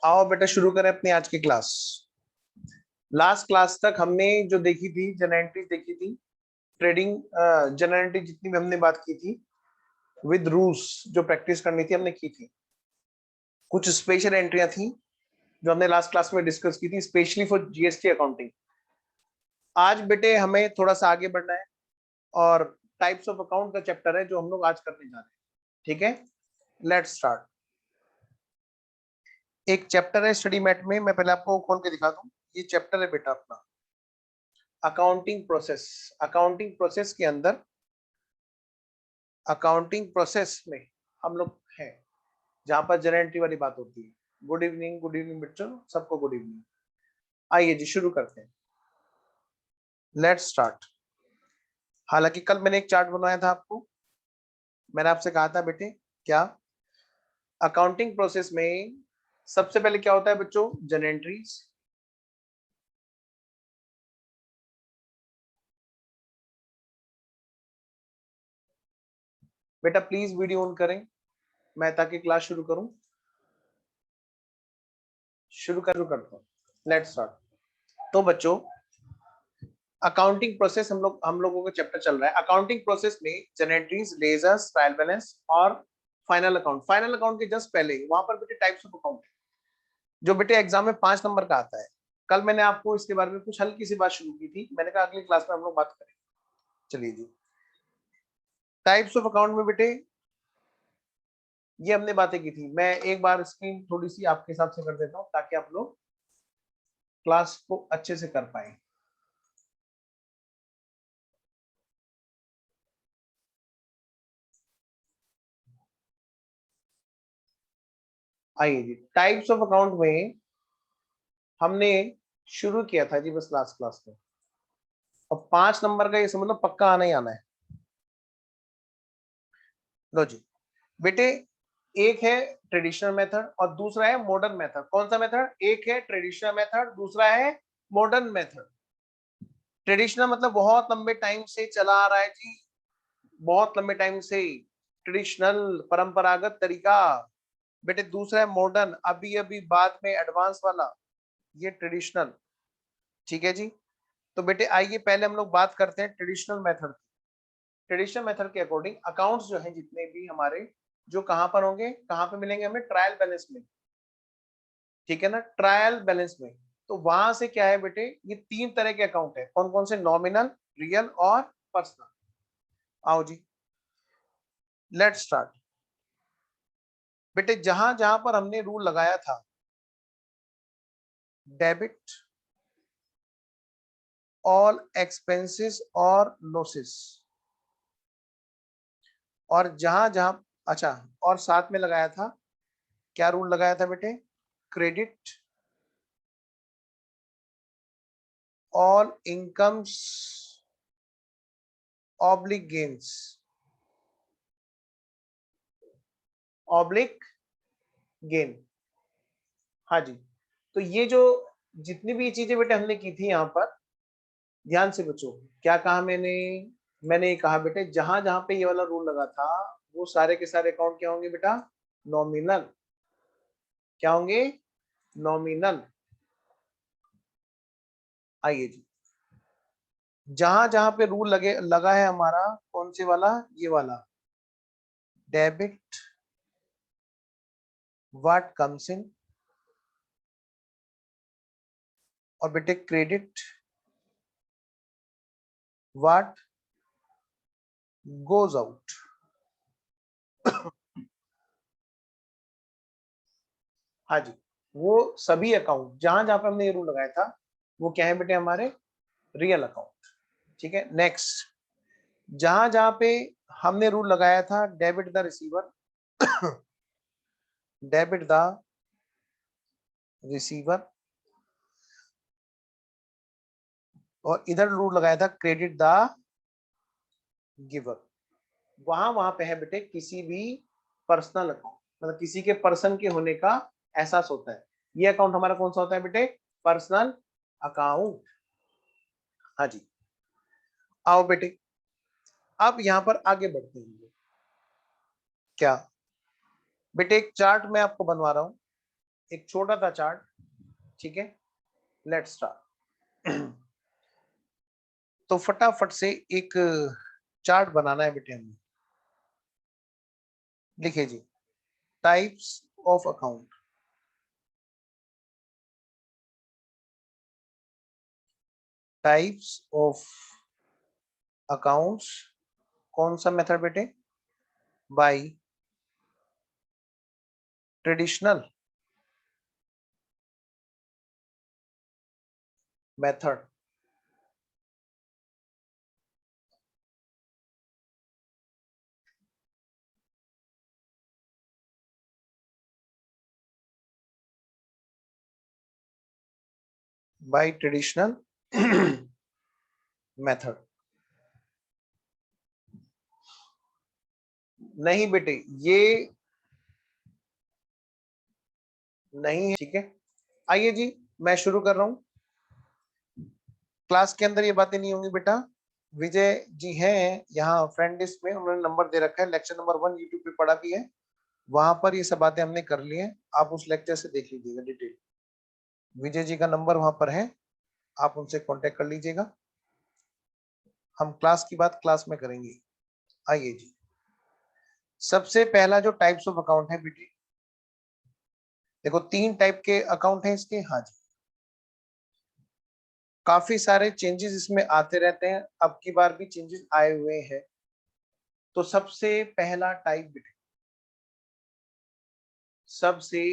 आओ बेटा शुरू करें अपनी आज की क्लास। लास्ट क्लास तक हमने जो देखी थी जनरल एंट्रीज देखी थी, ट्रेडिंग जनरल एंट्री जितनी भी हमने बात की थी विद रूल्स जो प्रैक्टिस करनी थी हमने की थी। कुछ स्पेशल एंट्रियां थी जो हमने लास्ट क्लास में डिस्कस की थी स्पेशली फॉर जीएसटी अकाउंटिंग। आज बेटे हमें थोड़ा सा आगे बढ़ना है और टाइप्स ऑफ अकाउंट का चैप्टर है जो हम लोग आज करने जा रहे हैं। ठीक है, लेट्स स्टार्ट। एक चैप्टर है स्टडी मैट में, मैं पहले आपको खोल के दिखा दूं। ये चैप्टर है बेटा अपना अकाउंटिंग प्रोसेस। अकाउंटिंग प्रोसेस के अंदर अकाउंटिंग प्रोसेस में हम लोग हैं जहां पर जनरल एंट्री वाली बात होती है। गुड इवनिंग बच्चों, सबको गुड इवनिंग। आइए जी शुरू करते हैं, लेट्स स्टार्ट। हालांकि कल मैंने एक चार्ट बनवाया था आपको, मैंने आपसे कहा था बेटे क्या अकाउंटिंग प्रोसेस में सबसे पहले क्या होता है बच्चों, जनरल एंट्रीज। बेटा प्लीज वीडियो ऑन करें, मैं ताकि क्लास शुरू करूं। शुरू करता हूं, लेट्स स्टार्ट। तो बच्चों अकाउंटिंग प्रोसेस हम लोगों का चैप्टर चल रहा है। अकाउंटिंग प्रोसेस में general entries, ledgers, trial balance और फाइनल अकाउंट। फाइनल अकाउंट के जस्ट पहले वहां पर बेटे टाइप्स ऑफ अकाउंट जो बेटे एग्जाम में 5 नंबर का आता है। कल मैंने आपको इसके बारे में कुछ हल्की सी बात शुरू की थी, मैंने कहा अगली क्लास में हम लोग बात करें। चलिए जी, टाइप्स ऑफ अकाउंट में बेटे ये हमने बातें की थी। मैं एक बार स्क्रीन थोड़ी सी आपके हिसाब से कर देता हूँ ताकि आप लोग क्लास को अच्छे से कर पाए। आइए जी, टाइप्स ऑफ अकाउंट में हमने शुरू किया था जी बस लास्ट क्लास में। अब 5 नंबर का ये समझ लो पक्का आना ही आना है। लो जी बेटे, एक है ट्रेडिशनल मेथड और दूसरा है मॉडर्न मेथड। कौन सा मेथड? एक है ट्रेडिशनल मेथड, दूसरा है मॉडर्न मेथड। ट्रेडिशनल मतलब बहुत लंबे टाइम से चला आ रहा है जी, बहुत लंबे टाइम से ट्रेडिशनल परंपरागत तरीका। बेटे दूसरा है मॉडर्न, अभी अभी बाद में एडवांस वाला, ये ट्रेडिशनल। ठीक है जी, तो बेटे आइए पहले हम लोग बात करते हैं ट्रेडिशनल मेथड। ट्रेडिशनल मेथड के अकॉर्डिंग अकाउंट्स जो हैं जितने भी हमारे, जो कहां पर होंगे, कहां पे मिलेंगे हमें? ट्रायल बैलेंस में। ठीक है ना, ट्रायल बैलेंस में। तो वहां से क्या है बेटे, ये 3 तरह के अकाउंट है। कौन कौन से? नॉमिनल, रियल और पर्सनल। आओ जी लेट्स स्टार्ट। बेटे जहां जहां पर हमने रूल लगाया था डेबिट ऑल एक्सपेंसेस और लॉसेस, और जहां जहां, अच्छा, और साथ में लगाया था, क्या रूल लगाया था बेटे? Credit all incomes oblique gains, oblique gain. हाँ जी, तो ये जो जितनी भी चीजें बेटे हमने की थी यहाँ पर, ध्यान से बच्चों, क्या कहा मैंने? मैंने ये कहा बेटे जहां जहां पे ये वाला रूल लगा था वो सारे के सारे अकाउंट क्या होंगे बेटा? नॉमिनल। क्या होंगे? नॉमिनल। आइए जी, जहां जहां पे रूल लगा है हमारा, कौन से वाला? ये वाला डेबिट व्हाट कम्स इन, और बेटे क्रेडिट व्हाट गोज आउट। हाँ जी, वो सभी अकाउंट जहां जहां पे हमने ये रूल लगाया था वो क्या है बेटे? हमारे रियल अकाउंट। ठीक है, नेक्स्ट, जहां जहां पे हमने रूल लगाया था debit the receiver, debit the receiver, और इधर रूल लगाया था क्रेडिट द गिवर, वहां वहां पे है बेटे किसी भी पर्सनल अकाउंट, मतलब किसी के पर्सन के होने का एहसास होता है। ये अकाउंट हमारा कौन सा होता है बेटे? Personal account. हाँ जी, आओ बेटे अब यहां पर आगे बढ़ते हैं। क्या बेटे, एक चार्ट मैं आपको बनवा रहा हूं, एक छोटा सा चार्ट, ठीक है। Let's start. तो फटाफट से एक चार्ट बनाना है बेटे हमें। लिखिए जी, types of account. Types of accounts, कौन सा मेथड बेटे? By traditional method. By traditional method. नहीं बेटे, ये नहीं है, ठीक है। आइए जी, मैं शुरू कर रहा हूं। क्लास के अंदर ये बातें नहीं होंगी बेटा। विजय जी हैं यहाँ फ्रेंड लिस्ट में, उन्होंने नंबर दे रखा है, लेक्चर नंबर 1 यूट्यूब पे पढ़ा भी है, वहां पर ये सब बातें हमने कर ली हैं। आप उस लेक्चर से देख लीजिएगा डिटेल। विजय जी का नंबर वहां पर है, आप उनसे कांटेक्ट कर लीजिएगा। हम क्लास की बात क्लास में करेंगे। आइए जी, सबसे पहला जो टाइप्स ऑफ अकाउंट है बेटी, देखो 3 टाइप के अकाउंट हैं इसके। हाँ जी, काफी सारे चेंजेस इसमें आते रहते हैं, अब की बार भी चेंजेस आए हुए हैं। तो सबसे पहला टाइप बेटे, सबसे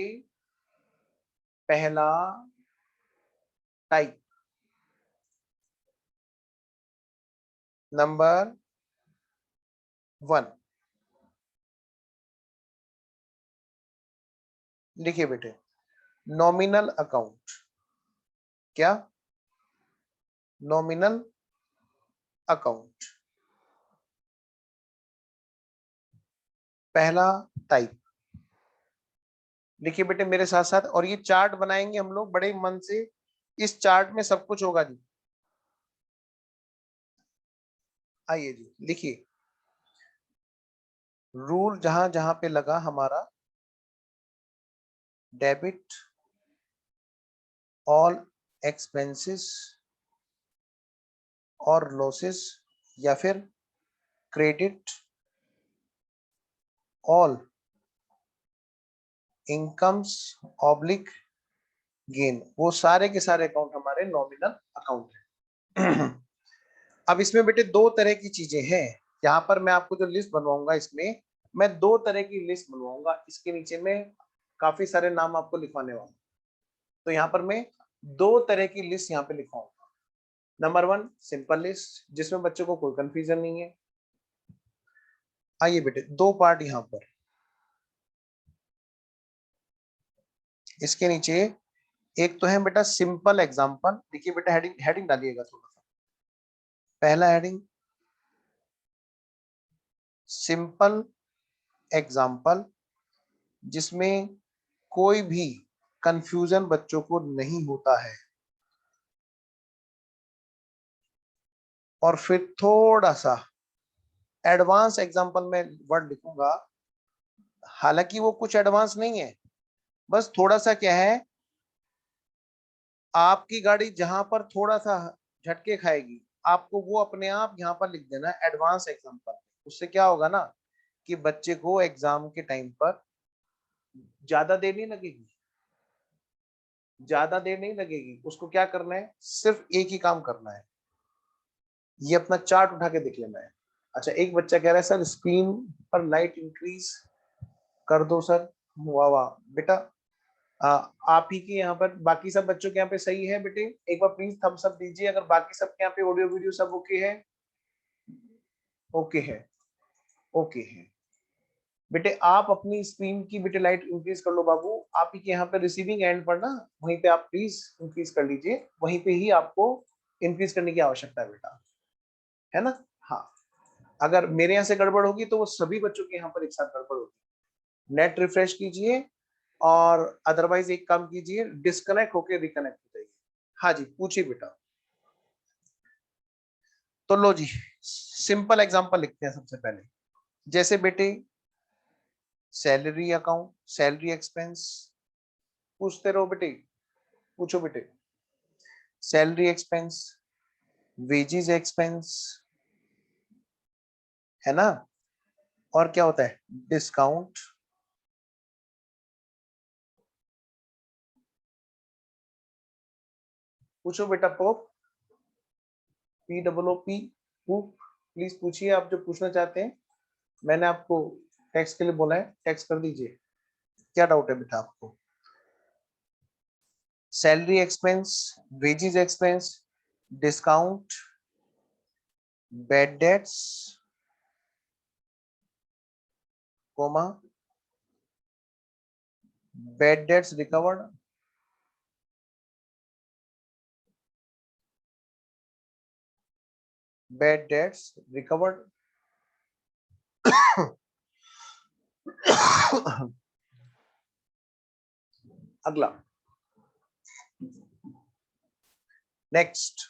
पहला टाइप, नंबर 1, लिखिए बेटे, नॉमिनल अकाउंट। क्या? नॉमिनल अकाउंट, पहला टाइप। लिखिए बेटे मेरे साथ साथ, और ये चार्ट बनाएंगे हम लोग बड़े मन से। इस चार्ट में सब कुछ होगा जी। आइए जी, लिखिए, रूल जहां जहां पे लगा हमारा, डेबिट ऑल एक्सपेंसेस और लॉसेस, या फिर credit all incomes oblique gain, वो सारे के सारे अकाउंट हमारे नॉमिनल अकाउंट है। अब इसमें बेटे दो तरह की चीजें हैं। यहाँ पर मैं आपको जो लिस्ट बनवाऊंगा, इसमें मैं दो तरह की लिस्ट बनवाऊंगा। इसके नीचे में काफी सारे नाम आपको लिखवाने वाला, तो यहाँ पर मैं दो तरह की लिस्ट यहाँ पे लिखवाऊंगा। नंबर 1 सिंपल लिस्ट, जिसमें बच्चों को कोई कंफ्यूजन नहीं है। आइए बेटे, दो पार्ट यहाँ पर, इसके नीचे एक तो है बेटा सिंपल एग्जांपल। देखिए बेटा, हेडिंग हेडिंग डालिएगा थोड़ा सा। पहला हेडिंग सिंपल एग्जांपल, जिसमें कोई भी कंफ्यूजन बच्चों को नहीं होता है। और फिर थोड़ा सा एडवांस एग्जांपल में वर्ड लिखूंगा, हालांकि वो कुछ एडवांस नहीं है, बस थोड़ा सा क्या है, आपकी गाड़ी जहां पर थोड़ा सा झटके खाएगी, आपको वो अपने आप यहाँ पर लिख देना एडवांस एग्जांपल। उससे क्या होगा ना, कि बच्चे को एग्जाम के टाइम पर ज्यादा देर नहीं लगेगी, ज्यादा देर नहीं लगेगी। उसको क्या करना है, सिर्फ एक ही काम करना है, ये अपना चार्ट उठा के देख लेना है। अच्छा, एक बच्चा कह रहा है सर स्क्रीन पर लाइट इंक्रीज कर दो सर। वाह वाह बेटा, आप ही के यहाँ पर, बाकी सब बच्चों के यहाँ पे सही है बेटे? एक बार प्लीज थम्स अप दीजिए अगर बाकी सब के यहाँ पे ऑडियो वीडियो सब ओके है। ओके है, ओके है बेटे। आप अपनी स्क्रीन की बेटे लाइट इंक्रीज कर लो बाबू। आप ही के यहाँ पे रिसीविंग एंड पर ना, वहीं पे आप प्लीज इंक्रीज कर लीजिए, वहीं पे ही आपको इंक्रीज करने की आवश्यकता है बेटा, है ना? हाँ, अगर मेरे यहाँ से गड़बड़ होगी तो वो सभी बच्चों के यहाँ पर एक साथ गड़बड़ होगी। नेट रिफ्रेश कीजिए, और अदरवाइज एक काम कीजिए, डिस्कनेक्ट होकर रिकनेक्ट हो जाइए। हाँ जी, पूछिए बेटा। तो लो जी, सिंपल एग्जांपल लिखते हैं सबसे पहले। जैसे बेटे सैलरी अकाउंट, सैलरी एक्सपेंस, पूछते रहो बेटे, पूछो बेटे। सैलरी एक्सपेंस, वेजेस एक्सपेंस, है ना, और क्या होता है, डिस्काउंट, पूछो बेटा। पोप, POOP, पूप, प्लीज पूछिए आप जो पूछना चाहते हैं। मैंने आपको टेक्स्ट के लिए बोला है, टेक्स्ट कर दीजिए। क्या डाउट है बेटा आपको? Salary expense, wages expense, discount, bad debts, comma, bad debts recovered, bad debts recovered. अगला, नेक्स्ट,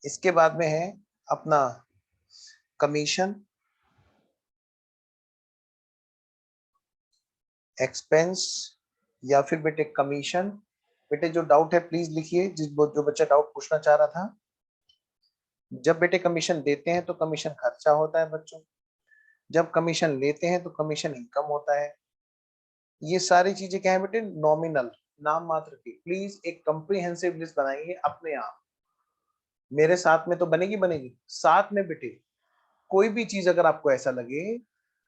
इसके बाद में है अपना कमीशन एक्सपेंस या फिर बेटे कमीशन। बेटे जो डाउट है प्लीज लिखिए, जो बच्चा डाउट पूछना चाह रहा था। जब बेटे कमीशन देते हैं तो कमीशन खर्चा होता है बच्चों, जब कमीशन लेते हैं तो कमीशन इनकम होता है। ये सारी चीजें क्या है बेटे, नॉमिनल, नाम मात्र की। प्लीज एक कंप्रीहेंसिव लिस्ट बनाइए अपने आप, मेरे साथ में तो बनेगी बनेगी। साथ में बेटे कोई भी चीज अगर आपको ऐसा लगे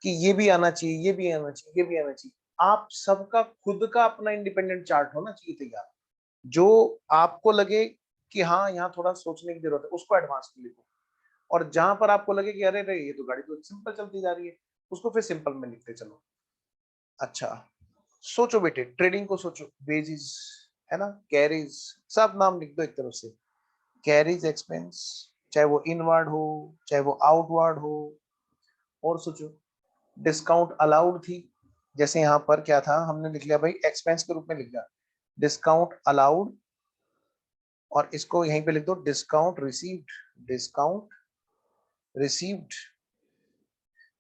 कि ये भी आना चाहिए, ये भी आना चाहिए, ये भी आना चाहिए, आप सबका खुद का अपना इंडिपेंडेंट चार्ट होना चाहिए तैयार। जो आपको लगे कि हाँ यहाँ थोड़ा सोचने की जरूरत है, उसको एडवांस में लिखो। और जहां पर आपको लगे कि अरे रे ये तो गाड़ी तो सिंपल चलती जा रही है, उसको फिर सिंपल में लिखते चलो। अच्छा, सोचो बेटे, ट्रेडिंग को सोचो, वेजेस है ना, कैरीज, सब नाम लिख दो एक तरफ से। कैरीज एक्सपेंस, चाहे वो इनवर्ड हो चाहे वो आउटवर्ड हो। और सोचो, डिस्काउंट अलाउड थी, जैसे यहाँ पर क्या था, हमने लिख लिया भाई एक्सपेंस के रूप में लिख लिया डिस्काउंट अलाउड, और इसको यहीं पे लिख दो डिस्काउंट रिसीव्ड, डिस्काउंट रिसीव्ड।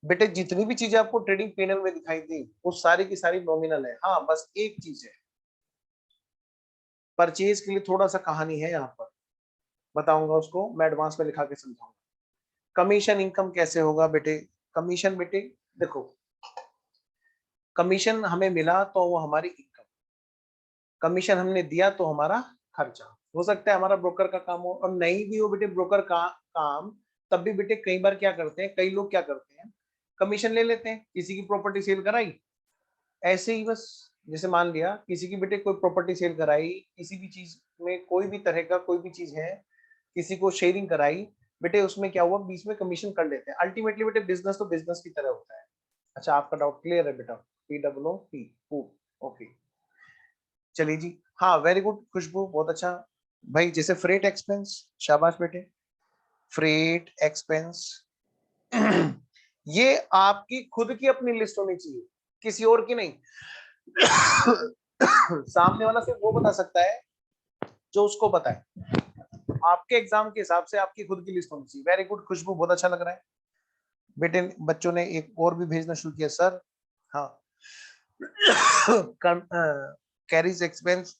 बेटे जितनी भी चीजें आपको ट्रेडिंग पैनल में दिखाई दी वो सारी की सारी नॉमिनल है। हाँ बस एक चीज है, परचेज के लिए थोड़ा सा कहानी है यहाँ पर, बताऊंगा उसको मैं एडवांस में लिखा के समझाऊंगा। कमीशन इनकम कैसे होगा बेटे? कमीशन बेटे देखो, कमीशन हमें मिला तो वो हमारी इनकम, कमीशन हमने दिया तो हमारा खर्चा। हो सकता है हमारा ब्रोकर का काम हो और नहीं भी हो बेटे ब्रोकर का काम, तब भी बेटे कई बार क्या करते हैं, कई लोग क्या करते हैं, कमीशन ले लेते हैं। किसी की प्रॉपर्टी सेल कराई ऐसे ही बस, जैसे मान लिया किसी की बेटे कोई प्रॉपर्टी सेल कराई, किसी भी चीज में कोई भी तरह का कोई भी चीज है, किसी को शेयरिंग कराई, बेटे उसमें क्या हुआ, बीच में कमीशन कर लेते हैं। अल्टीमेटली बेटे बिजनेस तो बिजनेस की तरह होता है। अच्छा आपका डाउट क्लियर है बेटा? POOP, ओके, चलिए जी। हाँ वेरी गुड खुशबू, बहुत अच्छा भाई। जैसे फ्रेट एक्सपेंस, शाबाश बेटे, फ्रेट एक्सपेंस ये आपकी खुद की अपनी लिस्ट होनी चाहिए, किसी और की नहीं। सामने वाला सिर्फ वो बता सकता है जो उसको पता है, आपके एग्जाम के हिसाब से आपकी खुद की लिस्ट होनी चाहिए। वेरी गुड खुशबू, बहुत अच्छा लग रहा है बेटे। बच्चों ने एक और भी भेजना शुरू किया सर। हाँ कैरीज एक्सपेंस,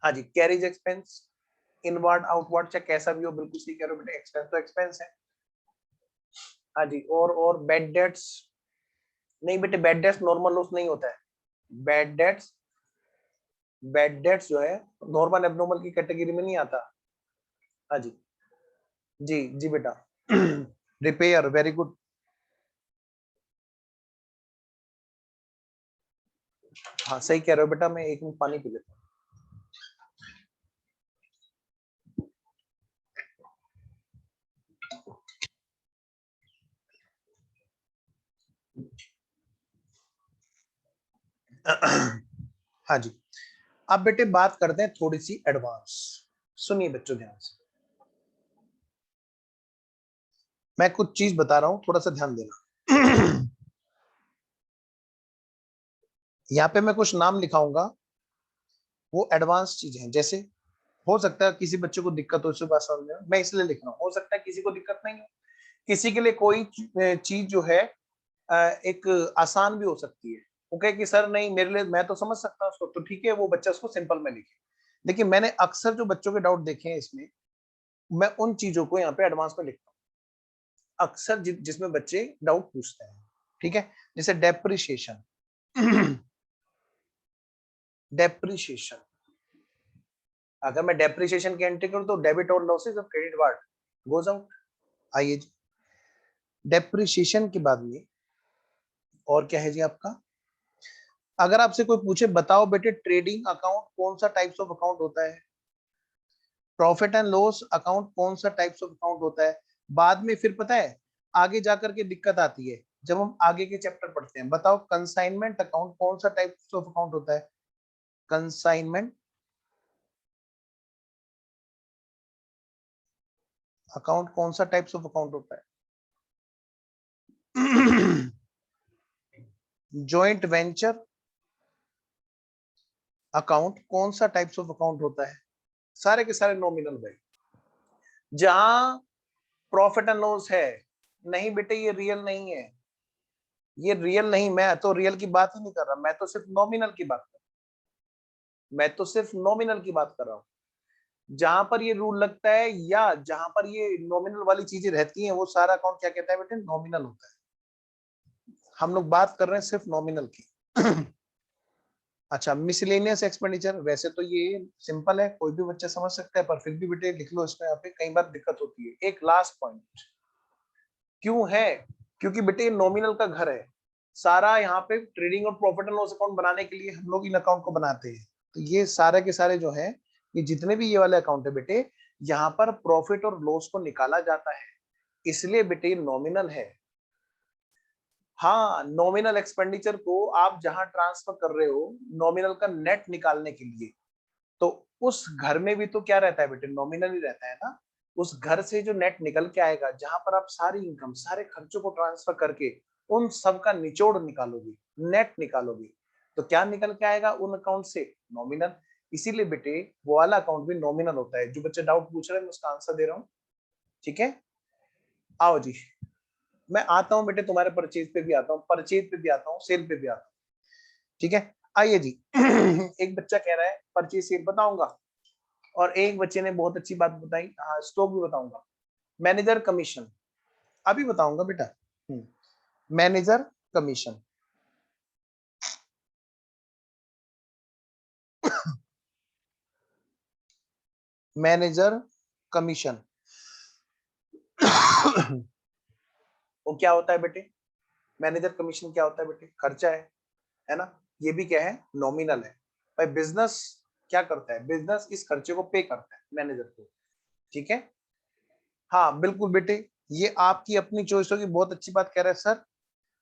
हाँ जी, कैरीज एक्सपेंस, इनवर्ड आउटवर्ड चाहे कैसा भी हो, बिल्कुल सही कह रहे हो बेटे, एक्सपेंस तो एक्सपेंस है। हाँ जी, और बैड डेट्स, नहीं बेटे बैड डेट्स नॉर्मल लॉस नहीं होता है। बैड डेट्स, बैड डेट्स जो है नॉर्मल एबनॉर्मल की कैटेगरी में नहीं आता। हाँ जी, जी जी बेटा। Repair, very good. हाँ सही कह रहे हो बेटा, मैं एक मिनट पानी पी लेता हूँ। हाँ जी, अब बेटे बात करते हैं थोड़ी सी एडवांस। सुनिए बच्चों ध्यान से, मैं कुछ चीज बता रहा हूं, थोड़ा सा ध्यान देना। यहाँ पे मैं कुछ नाम लिखाऊंगा, वो एडवांस चीजें हैं। जैसे हो सकता है किसी बच्चे को दिक्कत हो इस बात समझ में, मैं इसलिए लिख रहा हूँ, हो सकता है किसी को दिक्कत नहीं हो, किसी के लिए कोई चीज जो है एक आसान भी हो सकती है। वो कहे कि सर नहीं मेरे लिए, मैं तो समझ सकता हूँ उसको, तो ठीक है वो बच्चा उसको सिंपल में लिखे। लेकिन मैंने अक्सर जो बच्चों के डाउट देखे हैं इसमें, मैं उन चीजों को यहाँ पे एडवांस में लिखता हूँ अक्सर, जिसमें बच्चे डाउट पूछते हैं। ठीक है, जैसे डेप्रिशिएशन। डेप्रिशिएशन, अगर मैं डेप्रिशिएशन की एंट्री करूं तो डेबिट और losses of credit ward goes out. आइए जी, डेप्रिशिएशन के बाद में और क्या है जी आपका, अगर आपसे कोई पूछे बताओ बेटे ट्रेडिंग अकाउंट कौन सा टाइप्स ऑफ अकाउंट होता है, प्रॉफिट एंड लॉस अकाउंट कौन सा टाइप्स ऑफ अकाउंट होता है, बाद में फिर पता है आगे जाकर के दिक्कत आती है जब हम आगे के चैप्टर पढ़ते हैं। बताओ कंसाइनमेंट अकाउंट कौन सा टाइप्स ऑफ अकाउंट होता है, कंसाइनमेंट अकाउंट कौन सा टाइप्स ऑफ अकाउंट होता है, जॉइंट वेंचर अकाउंट कौन सा टाइप्स ऑफ अकाउंट होता है, सारे के सारे नॉमिनल भाई। जहां प्रॉफिट एंड लॉस है, नहीं बेटे ये रियल नहीं है, ये रियल नहीं, मैं तो रियल की बात ही नहीं कर रहा, मैं तो सिर्फ नॉमिनल की बात कर रहा हूं, मैं तो सिर्फ नॉमिनल की बात कर रहा हूं। जहां पर ये रूल लगता है या जहां पर ये नॉमिनल वाली चीजें रहती हैं, वो सारा अकाउंट क्या कहता है बेटे, नॉमिनल होता है। हम लोग बात कर रहे हैं सिर्फ नॉमिनल की। अच्छा, मिसलेनियस एक्सपेंडिचर, वैसे तो ये सिंपल है, कोई भी बच्चा समझ सकता है, पर फिर भी बेटे लिख लो इसमें, यहाँ पे कई बार दिक्कत होती है। एक लास्ट पॉइंट क्यों है, क्योंकि बेटे नॉमिनल का घर है सारा, यहाँ पे ट्रेडिंग और प्रॉफिट एंड लॉस अकाउंट बनाने के लिए हम लोग इन अकाउंट को बनाते हैं। तो ये सारे के सारे जो है, ये जितने भी ये वाले अकाउंट है बेटे, यहाँ पर प्रॉफिट और लॉस को निकाला जाता है, इसलिए बेटे नॉमिनल है। हाँ, नॉमिनल एक्सपेंडिचर को आप जहां ट्रांसफर कर रहे हो नॉमिनल का नेट निकालने के लिए, तो उस घर में भी तो क्या रहता है बेटे, नॉमिनल ही रहता है ना। उस घर से जो नेट निकल के आएगा, जहां पर आप सारी इनकम सारे खर्चों को ट्रांसफर करके उन सब का निचोड़ निकालोगे, नेट निकालोगे, तो क्या निकल के आएगा उन अकाउंट से, नॉमिनल। इसीलिए बेटे वो वाला अकाउंट भी नॉमिनल होता है। जो बच्चे डाउट पूछ रहे हैं मैं उसका आंसर दे रहा हूँ। ठीक है, आओ जी, मैं आता हूँ बेटे तुम्हारे परचेज पे भी आता हूँ, परचेज पे भी आता हूँ, सेल पे भी आता हूँ। ठीक है, आइए जी। एक बच्चा कह रहा है परचेज सेल बताऊंगा, और एक बच्चे ने बहुत अच्छी बात बताई, हाँ स्टॉक भी बताऊंगा। मैनेजर कमीशन अभी बताऊंगा बेटा। Manager commission, manager commission. वो क्या होता है बेटे, मैनेजर कमीशन क्या होता है बेटे, खर्चा है ना। ये भी क्या है, नॉमिनल है। भाई बिजनेस क्या करता है, बिजनेस इस खर्चे को पे करता है मैनेजर को। ठीक है, हाँ बिल्कुल बेटे, ये आपकी अपनी चॉइस होगी। बहुत अच्छी बात कह रहे हैं सर,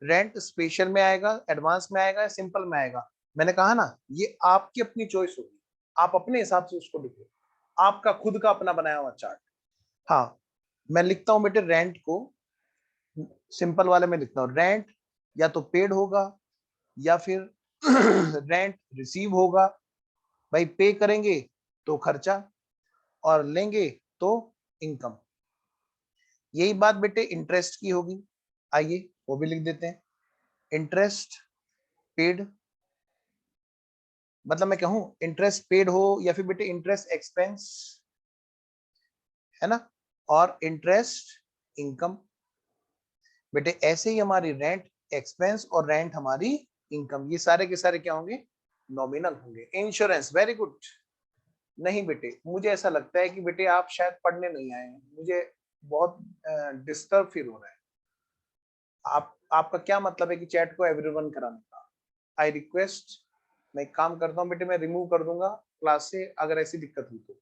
रेंट स्पेशल में आएगा, एडवांस में आएगा या सिंपल में आएगा, मैंने कहा ना ये आपकी अपनी चॉइस होगी, आप अपने हिसाब से उसको लिखो, आपका खुद का अपना बनाया हुआ चार्ट। हाँ, मैं लिखता हूं बेटे रेंट को, सिंपल वाले में लिखता हूँ, रेंट या तो पेड होगा या फिर रेंट रिसीव होगा। भाई पे करेंगे तो खर्चा, और लेंगे तो इनकम। यही बात बेटे इंटरेस्ट की होगी, आइए वो भी लिख देते हैं। इंटरेस्ट पेड, मतलब मैं कहूं इंटरेस्ट पेड हो या फिर बेटे इंटरेस्ट एक्सपेंस, है ना, और इंटरेस्ट इनकम। बेटे ऐसे ही हमारी रेंट एक्सपेंस और रेंट हमारी इनकम, ये सारे के सारे क्या होंगे, नॉमिनल होंगे। Insurance, very good. नहीं बेटे, मुझे ऐसा लगता है कि बेटे आप शायद पढ़ने नहीं आए हैं, मुझे बहुत डिस्टर्ब फील हो रहा है। आपका क्या मतलब है कि चैट को एवरीवन कराने का। आई रिक्वेस्ट, मैं एक काम करता हूँ बेटे, मैं रिमूव कर दूंगा क्लास से अगर ऐसी दिक्कत हुई तो,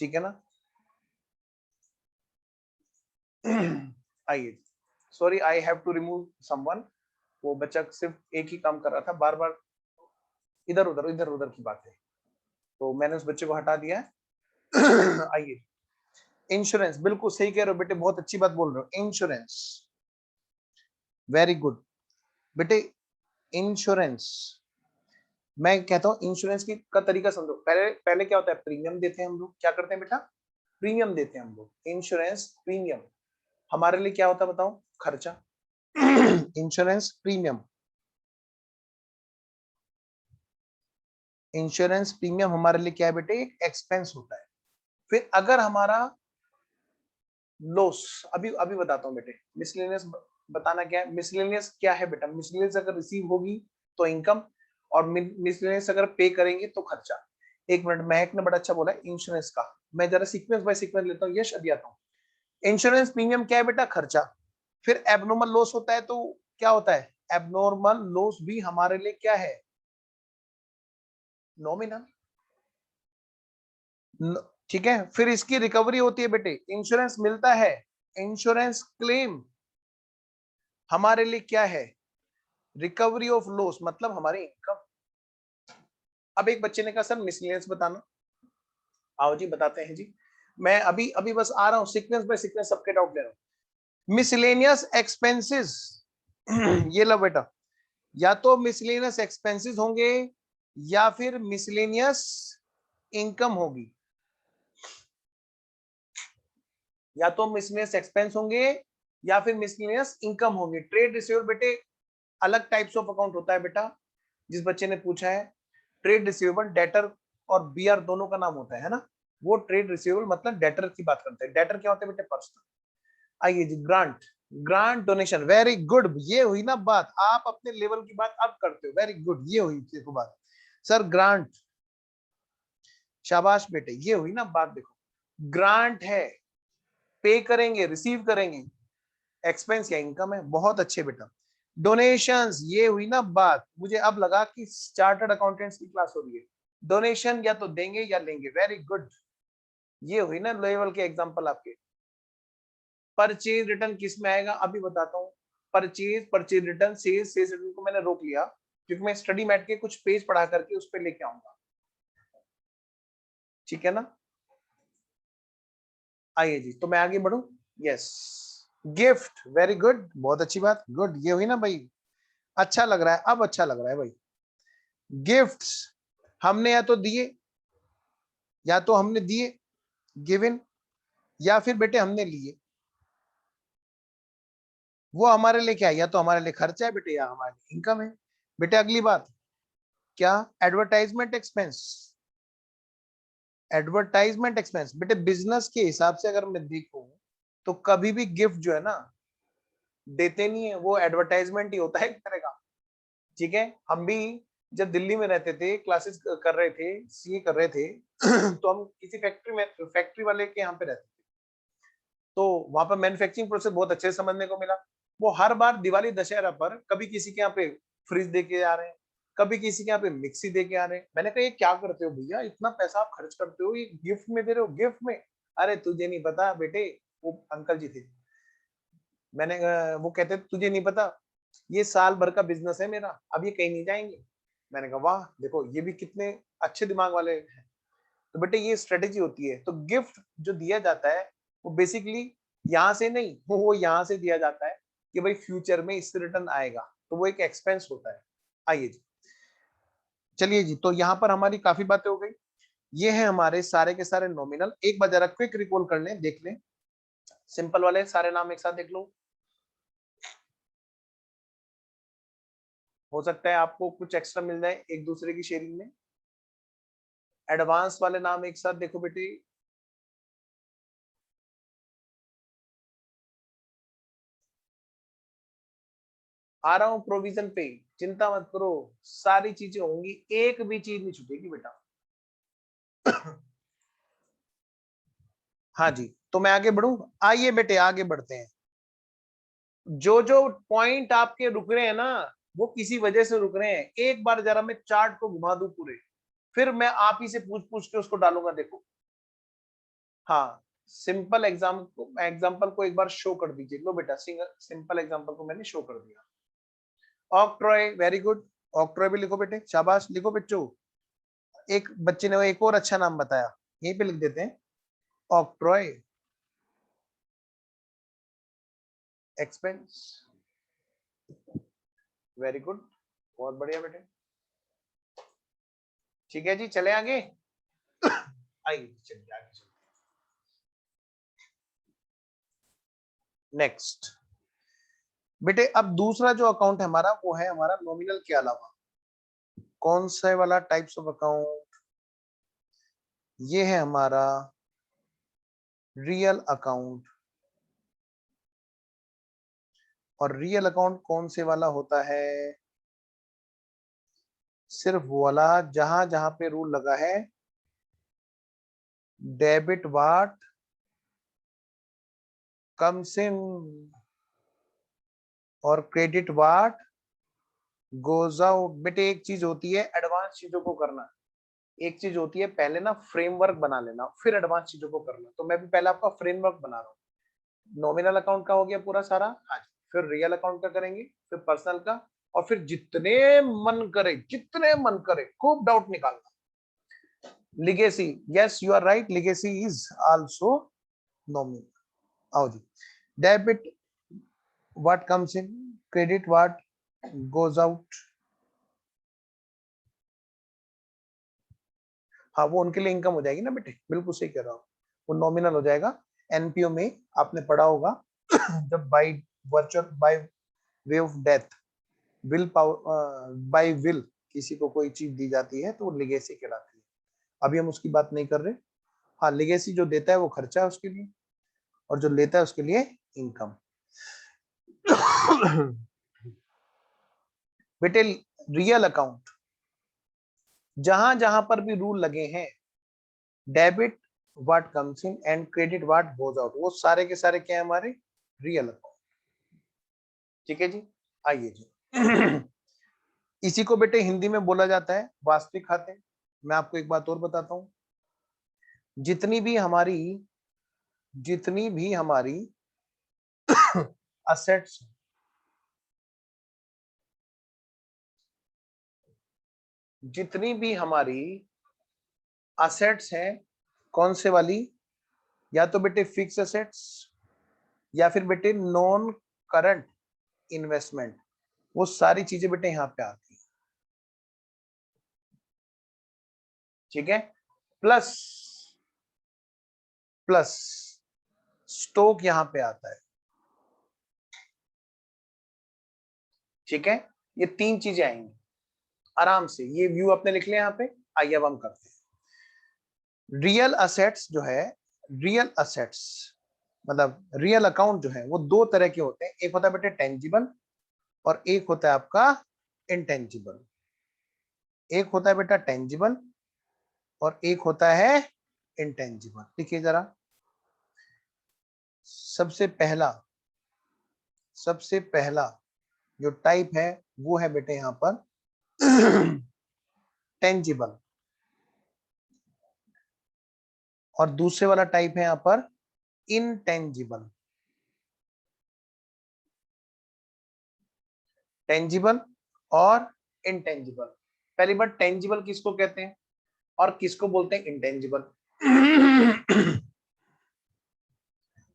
ठीक है ना। आइए, sorry I have to remove someone, वो बच्चा सिर्फ एक ही काम कर रहा था, बार बार इधर उधर की बात है, तो मैंने उस बच्चे को हटा दिया है। आइए, इंश्योरेंस, बिल्कुल सही कह रहे हो बेटे, बहुत अच्छी बात बोल रहे हो, इंश्योरेंस, वेरी गुड बेटे। इंश्योरेंस मैं कहता हूँ इंश्योरेंस की का तरीका समझो। पहले पहले क्या होता है, प्रीमियम देते हैं हम लोग। क्या करते हैं बेटा, प्रीमियम देते हैं हम लोग। इंश्योरेंस प्रीमियम हमारे लिए क्या होता है बताओ, खर्चा। इंश्योरेंस प्रीमियम, इंश्योरेंस प्रीमियम हमारे लिए क्या है बेटे, एक एक्सपेंस होता है। फिर अगर हमारा लॉस, अभी अभी बताता हूँ बेटे, मिसलेनियस बताना क्या है। मिसलेनियस क्या है बेटा, मिसलेनियस अगर रिसीव होगी तो इनकम, और मिसलेनियस अगर पे करेंगे तो खर्चा। एक मिनट, महक ने बड़ा अच्छा बोला इंश्योरेंस का, मैं जरा सीक्वेंस बाय सीक्वेंस लेता हूँ। यश अभी आता हूँ। इंश्योरेंस प्रीमियम क्या है बेटा, खर्चा। फिर एबनॉर्मल लॉस होता है, तो क्या होता है, एबनॉर्मल लॉस भी हमारे लिए क्या है, नॉमिनल। ठीक है। फिर इसकी रिकवरी होती है बेटे, इंश्योरेंस मिलता है, इंश्योरेंस क्लेम हमारे लिए क्या है, रिकवरी ऑफ लॉस, मतलब हमारी इनकम। अब एक बच्चे ने कहा सर मिसलेनियस बताना। आओ जी बताते हैं जी। मैं अभी अभी बस आ रहा हूं, सीक्वेंस बाय सीक्वेंस सबके डाउट ले रहा हूं। मिसलेनियस एक्सपेंसेस ये लो बेटा, या तो मिसलेनियस एक्सपेंसेस होंगे या फिर मिसलेनियस इनकम होगी। या तो मिसलेनियस एक्सपेंस होंगे या फिर मिसलेनियस इनकम होंगे। ट्रेड रिसीवेबल बेटे अलग टाइप्स ऑफ अकाउंट होता है बेटा। जिस बच्चे ने पूछा है, ट्रेड रिसीवेबल डेटर और बीआर दोनों का नाम होता है ना। वो ट्रेड रिसीवेबल मतलब डेटर की बात करते हैं। डेटर क्या होते हैं बेटे, पर्सनल। आइए जी, grant, grant donation, very good. ये हुई ना बात, आप अपने लेवल की बात अब करते हो, वेरी गुड, ये हुई देखो बात। सर ग्रांट, शाबाश बेटे, ये हुई ना बात। देखो ग्रांट है, पे करेंगे, रिसीव करेंगे, एक्सपेंस या इनकम है। बहुत अच्छे बेटा। डोनेशंस, ये हुई ना बात। मुझे अब लगा कि चार्टर्ड अकाउंटेंट्स की क्लास हो रही है। डोनेशन या तो देंगे या लेंगे, वेरी गुड। ये हुई ना लेवल के एग्जांपल आपके। परचेज रिटर्न किस में आएगा, अभी बताता हूँ। Purchase, purchase return, sales, sales return को मैंने रोक लिया क्योंकि मैं स्टडी मैट के कुछ पेज पढ़ा करके उस पर लेके आऊंगा। ठीक है ना। आइए जी, तो मैं आगे बढ़ू। यस, गिफ्ट, वेरी गुड, बहुत अच्छी बात, गुड। ये हुई ना भाई, अच्छा लग रहा है, अब अच्छा लग रहा है भाई। गिफ्ट्स हमने या तो दिए, या तो हमने दिए, गिवन, या फिर बेटे हमने लिए। वो हमारे लिए क्या है, या तो हमारे लिए खर्चा है बेटे, या हमारे लिए इनकम है। बेटे अगली बात क्या, एडवर्टाइजमेंट एक्सपेंस। एडवर्टाइजमेंट एक्सपेंस बेटे बिजनेस के हिसाब से अगर मैं देखूं तो कभी भी गिफ्ट जो है ना देते नहीं है, वो एडवर्टाइजमेंट ही होता है एक तरह का। ठीक है। हम भी जब दिल्ली में रहते थे, क्लासेस कर रहे थे, सीए कर रहे थे, तो हम किसी फैक्ट्री में, फैक्ट्री वाले के यहाँ पे रहते थे। तो वहां पर मैन्युफैक्चरिंग प्रोसेस बहुत अच्छे से समझने को मिला। वो हर बार दिवाली दशहरा पर कभी किसी के यहाँ पे फ्रिज दे के आ रहे हैं, कभी किसी के यहाँ पे मिक्सी दे के आ रहे हैं। मैंने कहा ये क्या करते हो भैया, इतना पैसा आप खर्च करते हो, ये गिफ्ट में दे रहे हो, गिफ्ट में। अरे तुझे नहीं पता बेटे, वो अंकल जी थे। मैंने वो कहते तुझे नहीं पता, ये साल भर का बिजनेस है मेरा, अब ये कहीं नहीं जाएंगे। मैंने कहा वाह, देखो ये भी कितने अच्छे दिमाग वाले हैं। तो बेटे ये स्ट्रेटेजी होती है। तो गिफ्ट जो दिया जाता है वो बेसिकली यहाँ से नहीं, वो यहाँ से दिया जाता है कि भाई फ्यूचर में इससे रिटर्न आएगा, तो वो एक एक्सपेंस होता है। आइए जी, चलिए जी, तो यहाँ पर हमारी काफी बातें हो गई। ये है हमारे सारे के सारे नॉमिनल। एक बार जरा क्विक रिकॉल कर लें, देख लें। सिंपल वाले सारे नाम एक साथ देख लो। हो सकता है आपको कुछ एक्स्ट्रा मिल जाए एक दूसरे की शेयरिंग में। एडवांस वाले नाम एक साथ देखो बेटे। आ रहा हूं प्रोविजन पे, चिंता मत करो, सारी चीजें होंगी, एक भी चीज नहीं छूटेगी बेटा। हाँ जी, तो मैं आगे बढ़ूं। आइए बेटे आगे बढ़ते हैं। जो जो पॉइंट आपके रुक रहे हैं ना, वो किसी वजह से रुक रहे हैं। एक बार जरा मैं चार्ट को घुमा दूं पूरे, फिर मैं आप ही से पूछ पूछ के उसको डालूंगा। देखो हाँ, सिंपल एग्जाम्पल को एक बार शो कर दीजिए। लो बेटा, सिंगल सिंपल एग्जाम्पल को मैंने शो कर दिया। Octroi, very good. ऑक्ट्रॉय भी लिखो बेटे, शाबाश, लिखो बच्चों। एक बच्चे ने एक और अच्छा नाम बताया, यहीं पे लिख देते हैं, ऑक्ट्रॉय एक्सपेंस, वेरी गुड, बहुत बढ़िया बेटे। ठीक है जी, चले आगे। आइए चलिए आगे चलते हैं। नेक्स्ट बेटे, अब दूसरा जो अकाउंट है हमारा वो है हमारा नॉमिनल के अलावा। कौन सा वाला टाइप्स ऑफ अकाउंट? ये है हमारा रियल अकाउंट। और रियल अकाउंट कौन से वाला होता है? सिर्फ वो वाला जहां जहां पे रूल लगा है डेबिट व्हाट कम्स इन और क्रेडिट व्हाट गोज आउट। बेटे एक चीज होती है एडवांस चीजों को करना, एक चीज होती है पहले ना फ्रेमवर्क बना लेना, फिर एडवांस चीजों को करना। तो मैं भी पहले आपका फ्रेमवर्क बना रहा हूँ। नॉमिनल अकाउंट का हो गया पूरा सारा, हाँ जी। फिर रियल अकाउंट का करेंगे, फिर पर्सनल का, और फिर जितने मन करे खूब डाउट निकालना। Legacy, yes you are right, legacy is also nominal. आओ जी, debit what comes in, credit what goes out. हाँ वो उनके लिए इनकम हो जाएगी ना बेटे, बिल्कुल सही कह रहा हूँ, वो नॉमिनल हो जाएगा। एनपीओ में आपने पढ़ा होगा जब by virtual by way of death will power by will किसी को कोई चीज दी जाती है तो वो लिगेसी कहलाती है। अभी हम उसकी बात नहीं कर रहे। हाँ लिगेसी जो देता है वो खर्चा है उसके लिए, और जो लेता है उसके लिए इनकम। बेटे रियल अकाउंट जहां जहां पर भी रूल लगे हैं debit what comes in and credit what goes out, वो सारे के सारे क्या है हमारे रियल अकाउंट। ठीक है जी, आइए जी। इसी को बेटे हिंदी में बोला जाता है वास्तविक खाते। मैं आपको एक बात और बताता हूं, जितनी भी हमारी असेट्स, जितनी भी हमारी असेट्स हैं, कौन से वाली, या तो बेटे फिक्स असेट्स या फिर बेटे नॉन करंट इन्वेस्टमेंट, वो सारी चीजें बेटे यहां पे आती है। ठीक है, प्लस प्लस स्टॉक यहां पे आता है। ठीक है, ये तीन चीजें आएंगी आराम से। ये व्यू आपने लिख लिया यहाँ पे। आइए अब हम करते हैं रियल असेट्स जो है। रियल असेट्स मतलब रियल अकाउंट जो है वो दो तरह के होते हैं, एक होता है बेटे टेंजिबल और एक होता है आपका इंटेंजिबल। एक होता है बेटा टेंजिबल और एक होता है इंटेंजिबल। देखिए जरा, सबसे पहला जो टाइप है वो है बेटे यहां पर टेंजिबल, और दूसरे वाला टाइप है यहां पर इनटेंजिबल। टेंजिबल और इनटेंजिबल। पहली बार टेंजिबल किसको कहते हैं और किसको बोलते हैं इंटेंजिबल?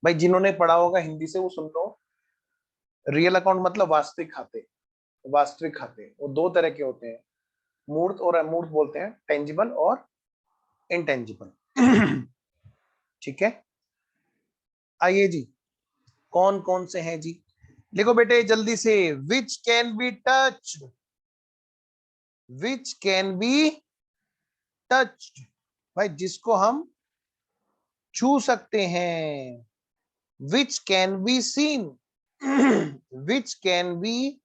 भाई जिन्होंने पढ़ा होगा हिंदी से वो सुन लो। रियल अकाउंट मतलब वास्तविक खाते। वास्तविक खाते वो दो तरह के होते हैं, मूर्त और अमूर्त बोलते हैं, टेंजिबल और इंटेंजिबल। ठीक है, आइए जी, कौन कौन से हैं जी? देखो बेटे जल्दी से, which can be touched, which can be touched, भाई जिसको हम छू सकते हैं। Which can be seen, which can be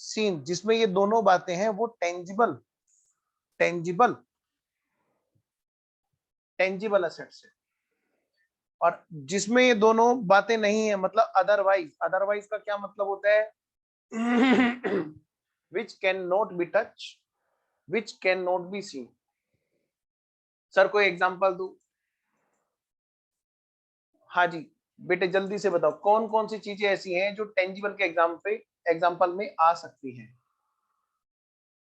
seen, जिसमें ये दोनों बातें हैं वो टेंजिबल टेंजिबल टेंजिबल असेट्स है। और जिसमें ये दोनों बातें नहीं है मतलब अदरवाइज, अदरवाइज का क्या मतलब होता है? Which can not be touch, which can not be seen. Sir कोई एग्जांपल दो। हाँ जी बेटे जल्दी से बताओ कौन कौन सी चीजें ऐसी हैं जो टेंजिबल के एग्जाम्पल में आ सकती हैं।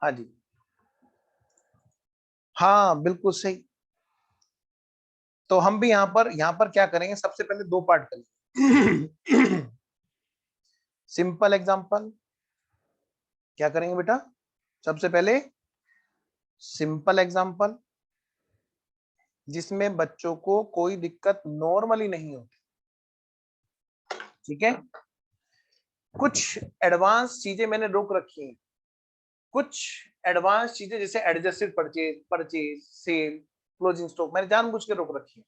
हाँ जी, हाँ बिल्कुल सही। तो हम भी यहाँ पर क्या करेंगे, सबसे पहले दो पार्ट करेंगे। सिंपल एग्जांपल क्या करेंगे बेटा? सबसे पहले सिंपल एग्जांपल जिसमें बच्चों को कोई दिक्कत नॉर्मली नहीं होती, ठीक है। कुछ एडवांस चीजें मैंने रोक रखी हैं, कुछ एडवांस चीजें जैसे adjusted purchase, sale, closing stock मैंने जानबूझ के रोक रखी है,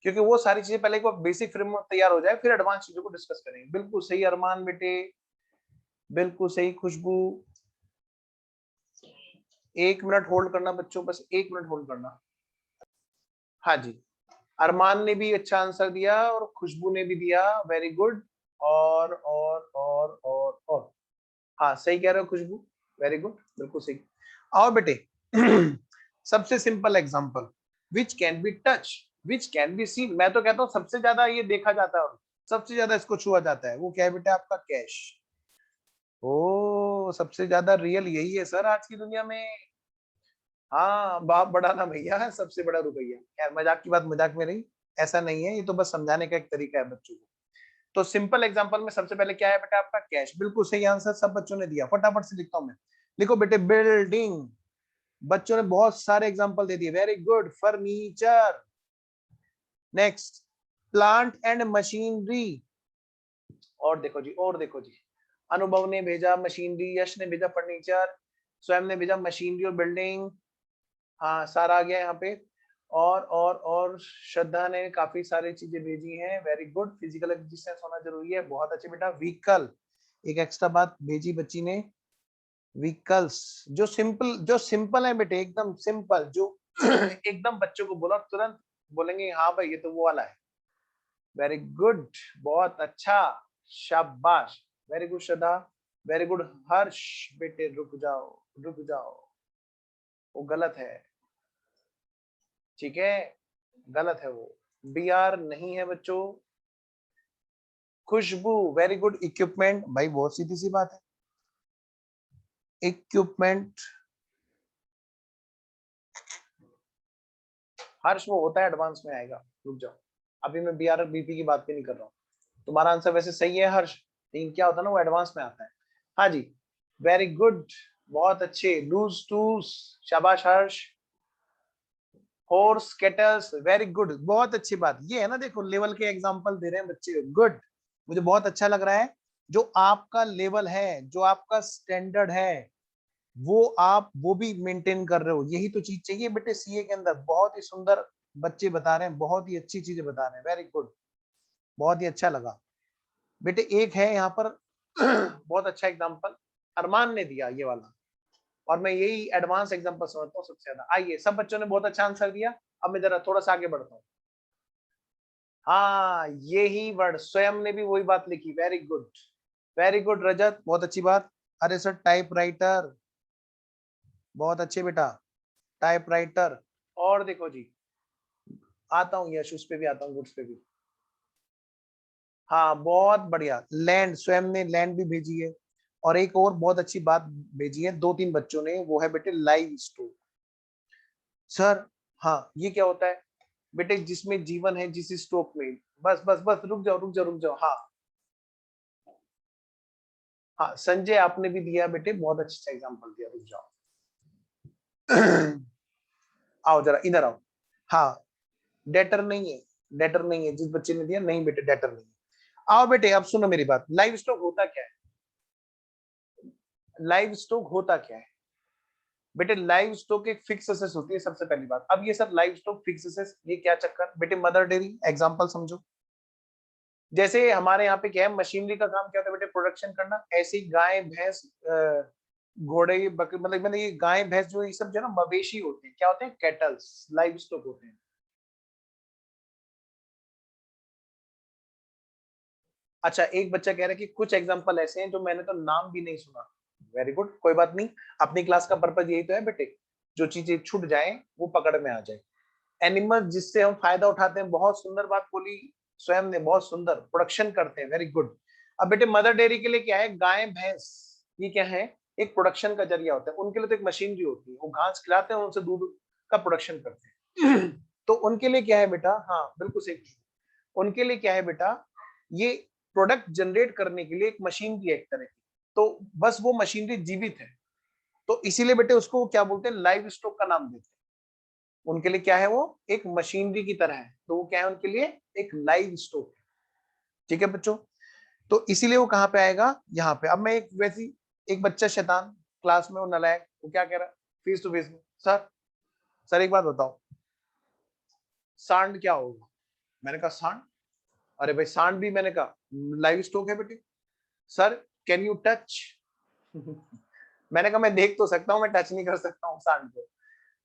क्योंकि वो सारी चीजें पहले एक बार बेसिक फ्रेमवर्क तैयार हो जाए, फिर एडवांस चीजों को डिस्कस करेंगे। बिल्कुल सही अरमान बेटे, बिल्कुल सही खुशबू। 1 मिनट होल्ड करना बच्चों, बस 1 मिनट होल्ड करना। हाँ जी, अरमान ने भी अच्छा आंसर दिया और खुशबू ने भी दिया, वेरी गुड। और हाँ सही कह रहे हो खुशबू, वेरी गुड, बिल्कुल सही। आओ बेटे सबसे simple example, which can be touch, which can be seen. मैं तो कहता हूँ सबसे ज्यादा ये देखा जाता है और सबसे ज्यादा इसको छुआ जाता है, वो क्या है बेटा? आपका कैश। ओ सबसे ज्यादा रियल यही है सर आज की दुनिया में। हाँ बाप बड़ा ना भैया, सबसे बड़ा रुपया। खैर मजाक की बात मजाक में रही, ऐसा नहीं है, ये तो बस समझाने का एक तरीका है बच्चों को। तो सिंपल एग्जांपल में सबसे पहले क्या है बेटा? आपका कैश। बिल्कुल सही आंसर सब बच्चों ने दिया। फटाफट से लिखता हूं मैं, लिखो बेटे बिल्डिंग। बच्चों ने बहुत सारे एग्जांपल दे दिए, very good. Furniture, next plant and machinery. और देखो जी, और देखो जी, अनुभव ने भेजा मशीनरी, यश ने भेजा फर्नीचर, स्वयं ने भेजा मशीनरी और बिल्डिंग। हाँ सारा आ गया यहाँ पे। और श्रद्धा ने काफी सारी चीजें भेजी हैं, वेरी गुड। फिजिकल एग्जिस्टेंस होना जरूरी है, बहुत अच्छे बेटा। व्हीकल, एक एक्स्ट्रा बात भेजी बच्ची ने, व्हीकल्स। जो सिंपल है बेटे, एकदम सिंपल, जो एकदम बच्चों को बोला तुरंत बोलेंगे हाँ भाई ये तो वो वाला है। वेरी गुड, बहुत अच्छा, शाबाश, वेरी गुड श्रद्धा, वेरी गुड हर्ष। बेटे रुक जाओ, रुक जाओ, वो गलत है, ठीक है, गलत है वो, बी आर नहीं है बच्चों। खुशबू, वेरी गुड। इक्विपमेंट, भाई बहुत सीधी सी बात है, इक्विपमेंट। हर्ष वो होता है एडवांस में आएगा, रुक जाओ, अभी मैं बी आर बीपी की बात भी नहीं कर रहा हूँ। तुम्हारा आंसर वैसे सही है हर्ष, लेकिन क्या होता है ना, वो एडवांस में आता है। हाँ जी, वेरी गुड, बहुत अच्छे। लूज टूल्स, शाबाश हर्ष। हॉर्स केटल्स, वेरी गुड, बहुत अच्छी बात। ये है ना, देखो लेवल के एग्जांपल दे रहे हैं बच्चे, गुड। मुझे बहुत अच्छा लग रहा है, जो आपका लेवल है, जो आपका स्टैंडर्ड है, वो आप वो भी मेंटेन कर रहे हो। यही तो चीज चाहिए बेटे सीए के अंदर। बहुत ही सुंदर बच्चे बता रहे हैं, बहुत ही अच्छी चीजें बता रहे हैं, वेरी गुड, बहुत ही अच्छा लगा बेटे। एक है यहाँ पर बहुत अच्छा एग्जांपल अरमान ने दिया ये वाला, और मैं यही एडवांस एग्जांपल समझता हूँ सबसे ज्यादा। आइए, सब बच्चों ने बहुत अच्छा आंसर दिया, अब मैं जरा थोड़ा सा आगे बढ़ता हूँ। हाँ यही वर्ड, स्वयं ने भी वही बात लिखी, वेरी गुड, वेरी गुड रजत, बहुत अच्छी बात। अरे सर टाइपराइटर, बहुत अच्छे बेटा, टाइपराइटर। और देखो जी, आता हूँ यश, उस पे भी आता हूँ, गुड्स पे भी। हाँ बहुत बढ़िया, लैंड, स्वयं ने लैंड भी भेजी है। और एक और बहुत अच्छी बात भेजी है 2-3 बच्चों ने, वो है बेटे लाइव स्टॉक। सर हाँ ये क्या होता है बेटे? जिसमें जीवन है, जिस स्टॉक में। बस बस बस, रुक जाओ रुक जाओ रुक जाओ। हाँ हाँ संजय आपने भी दिया बेटे, बहुत अच्छा एग्जांपल दिया, रुक जाओ आओ जरा इधर आओ। हाँ डेटर नहीं है, डेटर नहीं है, जिस बच्चे ने दिया नहीं बेटे, डेटर नहीं है। आओ बेटे अब सुनो मेरी बात, लाइव स्टॉक होता क्या है? लाइव स्टॉक होता क्या है बेटे? लाइव स्टॉक एक फिक्स एसेट होती है सबसे पहली बात। अब ये सब लाइव स्टॉक फिक्स एसेट, ये क्या चक्कर बेटे? मदर डेयरी एग्जांपल समझो। जैसे हमारे यहाँ पे क्या है, मशीनरी का काम क्या होता है बेटे? प्रोडक्शन करना। ऐसे ही गाय भैंस घोड़े बकरी, मतलब ये गाय भैंस जो ये सब जो है ना मवेशी होते हैं, क्या होते हैं? कैटल्स, लाइव स्टॉक होते हैं। अच्छा एक बच्चा कह रहा है कि कुछ एग्जांपल ऐसे हैं जो मैंने तो नाम भी नहीं सुना। वेरी गुड, कोई बात नहीं, अपनी क्लास का पर्पज यही तो है बेटे, जो चीजें छूट जाए वो पकड़ में आ जाए। एनिमल जिससे हम फायदा उठाते हैं, बहुत सुंदर बात बोली स्वयं ने, बहुत सुंदर, प्रोडक्शन करते हैं, वेरी गुड। अब बेटे मदर डेयरी के लिए क्या है? गाय भैंस, ये क्या है? एक प्रोडक्शन का जरिया होता है। उनके लिए तो एक मशीनरी होती है, वो घास खिलाते हैं, उनसे दूध का प्रोडक्शन करते हैं तो उनके लिए क्या है बेटा? हाँ बिल्कुल सही, उनके लिए क्या है बेटा? ये प्रोडक्ट जनरेट करने के लिए एक मशीनरी है एक तरह की, तो बस वो मशीनरी जीवित है, तो इसीलिए बेटे उसको क्या बोलते हैं, लाइव स्टॉक का नाम देते हैं। उनके लिए क्या है, वो एक मशीनरी की तरह है, तो वो क्या है उनके लिए, एक लाइव स्टॉक। ठीक है बच्चों, तो इसीलिए वो कहाँ पे आएगा, यहाँ पे। अब मैं एक वैसी, एक बच्चा शैतान क्लास में, वो नालायक, वो क्या कह रहा है फेस टू फेस में, सर एक बात बताओ, सांड क्या होगा। मैंने कहा सांड, अरे भाई सांड भी मैंने कहा लाइव स्टॉक है बेटे। सर कैन यू टच मैंने कहा मैं देख तो सकता हूँ, मैं टच नहीं कर सकता हूँ सांड को।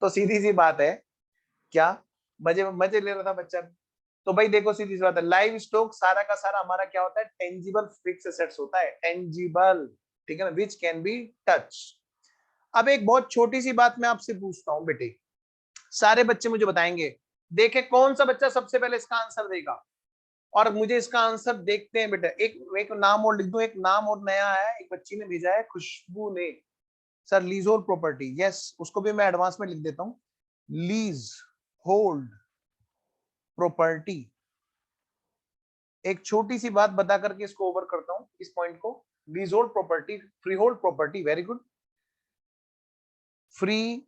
तो सीधी सी बात है, क्या मजे मजे ले रहा था बच्चा। तो भाई देखो सीधी सी बात है, लाइव स्टॉक सारा का सारा हमारा क्या होता है, टेंजिबल फिक्स एसेट्स होता है, टेंजिबल, ठीक है ना, विच कैन बी टच। अब एक बहुत छोटी सी बात मैं आपसे पूछता हूँ बेटे, सारे बच्चे मुझे बताएंगे, देखे कौन सा बच्चा सबसे पहले इसका आंसर देगा। और मुझे इसका आंसर देखते हैं बेटा, एक नाम और लिख दो, एक नाम और नया है, एक बच्ची ने भेजा है, खुशबू ने। Sir lease hold property, yes, उसको भी मैं एडवांस में लिख देता हूँ, लीज होल्ड प्रॉपर्टी। एक छोटी सी बात बता करके इसको ओवर करता हूं, इस पॉइंट को। Lease hold property, free hold property, very good, free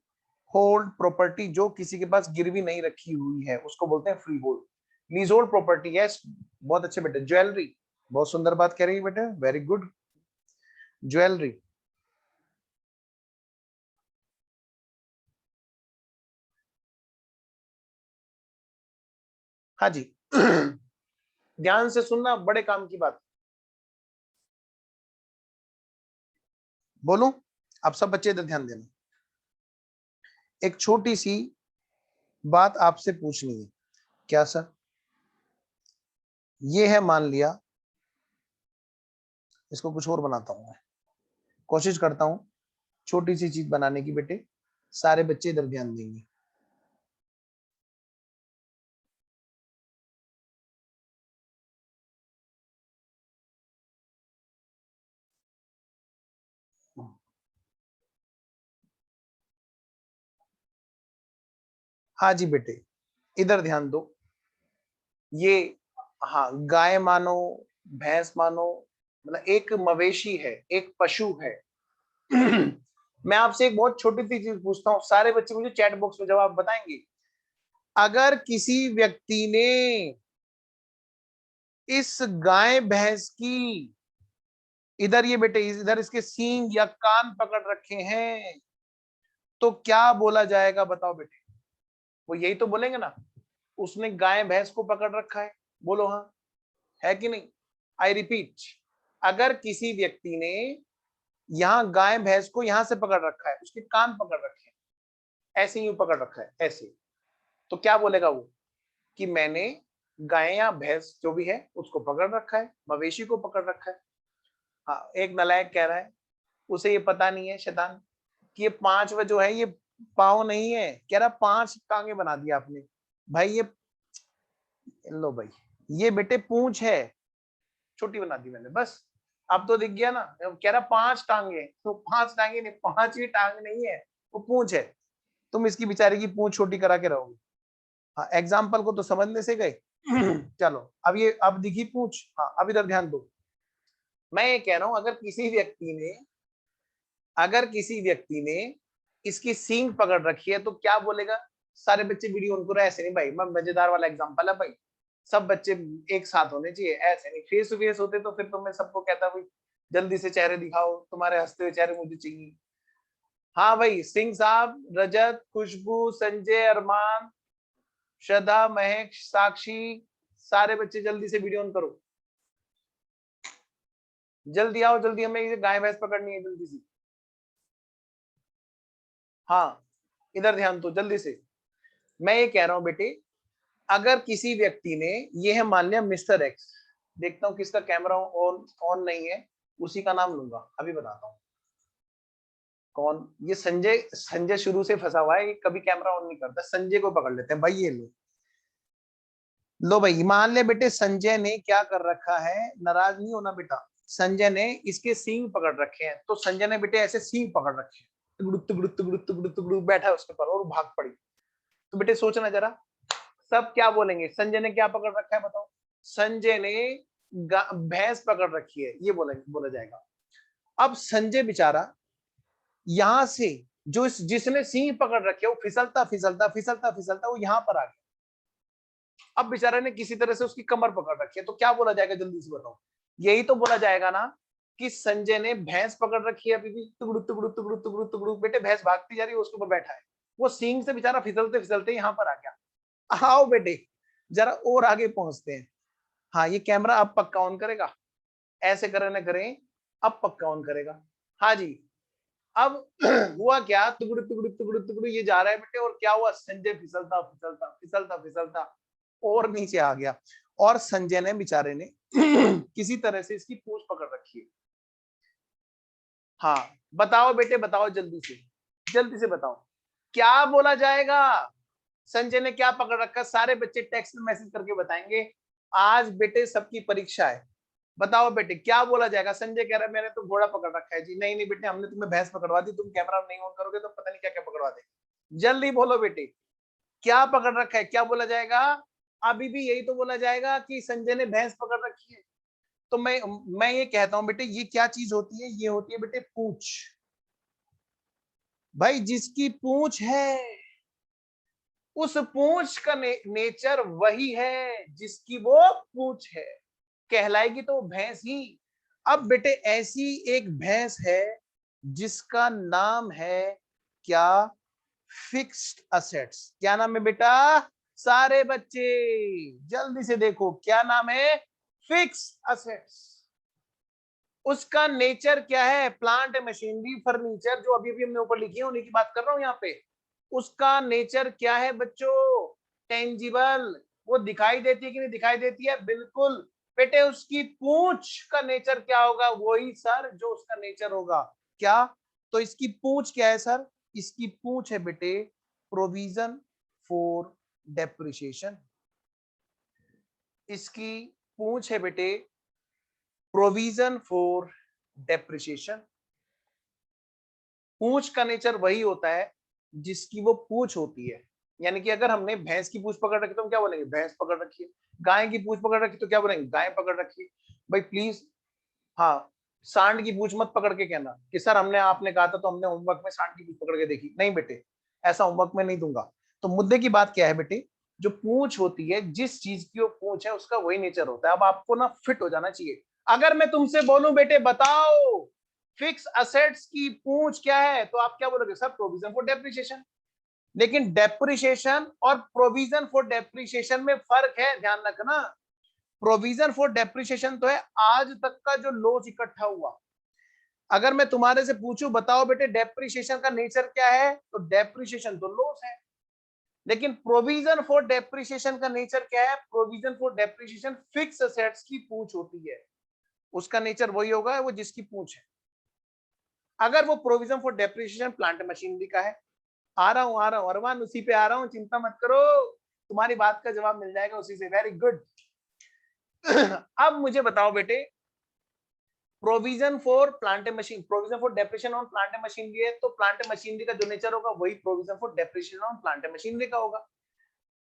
hold property, जो किसी के पास गिरवी नहीं रखी हुई है उसको बोलते हैं free hold. Lease hold property, yes, बहुत अच्छे बेटे। ज्वेलरी, बहुत सुंदर बात कह रही है बेटे, वेरी गुड, ज्वेलरी। हाँ जी ध्यान से सुनना, बड़े काम की बात। बोलूं, आप सब बच्चे इधर ध्यान देना, एक छोटी सी बात आपसे पूछनी है। क्या सर, ये है, मान लिया, इसको कुछ और बनाता हूं मैं, कोशिश करता हूं छोटी सी चीज बनाने की बेटे, सारे बच्चे इधर ध्यान देंगे। हाँ जी बेटे, इधर ध्यान दो, ये, हाँ, गाय मानो, भैंस मानो, मतलब एक मवेशी है, एक पशु है मैं आपसे एक बहुत छोटी सी चीज पूछता हूँ, सारे बच्चे मुझे चैट बॉक्स में जवाब बताएंगे। अगर किसी व्यक्ति ने इस गाय भैंस की, इधर ये बेटे, इधर इसके सींग या कान पकड़ रखे हैं, तो क्या बोला जाएगा, बताओ बेटे। वो यही तो बोलेंगे ना, उसने गाय भैंस को पकड़ रखा है, बोलो हाँ, है कि नहीं। आई रिपीट, अगर किसी व्यक्ति ने यहाँ गाय भैंस को यहां से पकड़ रखा है, उसके कान पकड़ रखे हैं, ऐसे यूं पकड़ रखा है ऐसे, तो क्या बोलेगा वो, कि मैंने गाय या भैंस जो भी है उसको पकड़ रखा है, मवेशी को पकड़ रखा है। हाँ, एक नालायक कह रहा है, उसे ये पता नहीं है शैतान, कि ये पांचवा जो है ये पाँव नहीं है, कह रहा 5 टांगे बना दिया आपने। भाई ये, लो भाई, ये बेटे पूंछ है, छोटी बना दी मैंने बस। अब तो दिख गया ना, कह रहा 5 टांगे, तो 5 टांगे नहीं, 5 ही टांग नहीं है, वो पूंछ है। तुम इसकी बेचारे की पूंछ छोटी करा के रहोगे। हाँ, एग्जाम्पल को तो समझने से गए चलो, अब ये, अब दिखी पूंछ, हाँ अब इधर ध्यान दो। मैं ये कह रहा हूं, अगर किसी व्यक्ति ने इसकी सींग पकड़ रखी है तो क्या बोलेगा। सारे बच्चे वीडियो ऑन करो, ऐसे नहीं भाई, मैं मजेदार वाला एग्जांपल है भाई, सब बच्चे एक साथ होने चाहिए, ऐसे नहीं, फेस टू फेस होते तो फिर तो मैं सबको कहता भाई जल्दी से चेहरे दिखाओ, तुम्हारे हंसते हुए चेहरे मुझे चाहिए। हाँ भाई, सिंह साहब, रजत, खुशबू, संजय, अरमान, श्रद्धा, महक, साक्षी, सारे बच्चे जल्दी से वीडियो ऑन करो, जल्दी आओ, जल्दी, हमें ये गाय भैंस पकड़नी है जल्दी से। हाँ, इधर ध्यान दो जल्दी से। मैं ये कह रहा हूं बेटे, अगर किसी व्यक्ति ने, ये है मान लिया मिस्टर एक्स, देखता हूं किसका कैमरा ऑन ऑन नहीं है, उसी का नाम लूंगा, अभी बताता हूं कौन। ये संजय, संजय शुरू से फंसा हुआ है, कभी कैमरा ऑन नहीं करता, संजय को पकड़ लेते हैं भाई, ये लो भाई, मान ले बेटे, संजय ने क्या कर रखा है, नाराज नहीं होना बेटा, संजय ने इसके सींग पकड़ रखे हैं, तो संजय ने बेटे ऐसे सींग पकड़ रखे हैं, तुगड़ू तुगड़ू तुगड़ू तुगड़ू तुगड़ू बैठा है उसके ऊपर और भाग पड़ी। तो बेटे सोचना जरा, सब क्या बोलेंगे, संजय ने क्या पकड़ रखा है बताओ। संजय ने भैंस पकड़ रखी है, ये बोला जाएगा। अब संजय बेचारा यहां से जो जिसने सींग पकड़ रखी है वो फिसलता फिसलता फिसलता फिसलता वो यहां पर आ गया। अब बेचारे ने किसी तरह से उसकी कमर पकड़ रखी है, तो क्या बोला जाएगा जल्दी से बताओ। यही तो बोला जाएगा ना कि संजय ने भैंस पकड़ रखी है, अभी भी टुकड़ू टुकड़ू टुकड़ू टुकड़ू टुकड़ू, बेटे भैंस भागती जा रही है, उसके ऊपर बैठा है, वो सींग से बेचारा फिसलते फिसलते यहाँ पर आ गया। आओ बेटे जरा और आगे पहुंचते हैं। हाँ ये कैमरा अब पक्का ऑन करेगा, ऐसे करें ना करें, अब पक्का ऑन करेगा। हाँ जी, अब हुआ क्या, टुकड़ू टुकड़ू टुकड़ू टुकड़ू ये जा रहा है बेटे, और क्या हुआ, संजय फिसलता फिसलता फिसलता फिसलता और नीचे आ गया, और संजय ने बेचारे ने किसी तरह से इसकी पूंछ पकड़ रखी है। हाँ बताओ बेटे बताओ, जल्दी से बताओ क्या बोला जाएगा। संजय ने क्या पकड़ रखा, सारे बच्चे टेक्स्ट में मैसेज करके बताएंगे। आज बेटे सबकी परीक्षा है, बताओ बेटे क्या बोला जाएगा। संजय कह रहा है मैंने तो घोड़ा पकड़ रखा है जी। नहीं नहीं बेटे, हमने तुम्हें भैंस पकड़वा दी, तुम कैमरा नहीं ऑन करोगे तो पता नहीं क्या क्या पकड़वा देंगे। जल्दी बोलो बेटे क्या पकड़ रखा है, क्या बोला जाएगा। अभी भी यही तो बोला जाएगा कि संजय ने भैंस पकड़ रखी है। तो मैं ये कहता हूं बेटे, ये क्या चीज होती है, ये होती है बेटे पूंछ। भाई जिसकी पूंछ है उस पूंछ का नेचर वही है जिसकी वो पूंछ है, कहलाएगी तो भैंस ही। अब बेटे ऐसी एक भैंस है जिसका नाम है क्या, फिक्स्ड असेट्स। क्या नाम है बेटा, सारे बच्चे जल्दी से देखो क्या नाम है, फिक्स्ड असेट्स। उसका नेचर क्या है, प्लांट मशीनरी फर्नीचर, जो अभी अभी हमने ऊपर लिखी है उन्हीं की बात कर रहा हूं यहाँ पे। उसका नेचर क्या है बच्चों, टेंजिबल। वो दिखाई देती है कि नहीं दिखाई देती है, बिल्कुल। बेटे उसकी पूंछ का नेचर क्या होगा, वही सर जो उसका नेचर होगा। क्या, तो इसकी पूंछ क्या है सर, इसकी पूंछ है बेटे प्रोविजन फॉर डेप्रिसिएशन। इसकी पूंछ है बेटे प्रोविजन फॉर डेप्रिसिएशन। पूंछ का नेचर वही होता है जिसकी वो पूंछ होती है। यानी कि अगर हमने भैंस की पूंछ पकड़ रखी तो हम क्या बोलेंगे, भैंस पकड़ रखी है। गाय की पूंछ पकड़ रखी तो क्या बोलेंगे, गाय पकड़ रखी है। भाई प्लीज, हाँ, सांड की पूंछ मत पकड़ के कहना कि सर हमने आपने कहा था तो हमने होमवर्क में सांड की पूंछ पकड़ के देखी। नहीं बेटे, ऐसा होमवर्क में नहीं दूंगा। तो मुद्दे की बात क्या है बेटे, जो पूंछ होती है, जिस चीज की वो पूंछ है उसका वही नेचर होता है। अब आपको ना फिट हो जाना चाहिए। अगर मैं तुमसे बोलूं बेटे बताओ फिक्स असेट्स की पूंछ क्या है, तो आप क्या बोलोगे, सर प्रोविजन फॉर डेप्रिसिएशन। लेकिन डेप्रिसिएशन और प्रोविजन फॉर डेप्रिसिएशन में फर्क है, ध्यान रखना। प्रोविजन फॉर डेप्रिसिएशन तो है आज तक का जो लॉस इकट्ठा हुआ। अगर मैं तुम्हारे से पूछूं बताओ बेटे डेप्रिसिएशन का नेचर क्या है, तो डेप्रिसिएशन तो लॉस है। लेकिन प्रोविजन फॉर डेप्रिसिएशन का नेचर क्या है, provision for depreciation fix assets की पूंछ होती है। उसका नेचर वही होगा वो जिसकी पूंछ है। अगर वो provision for depreciation plant machinery का है, आ रहा हूं अरमान, उसी पे आ रहा हूं, चिंता मत करो, तुम्हारी बात का जवाब मिल जाएगा उसी से। Very good. अब मुझे बताओ बेटे, provision for plant machine, provision for depreciation on plant machinery है, तो प्लांट मशीनरी का जो नेचर होगा वही provision for depreciation on plant machinery का होगा।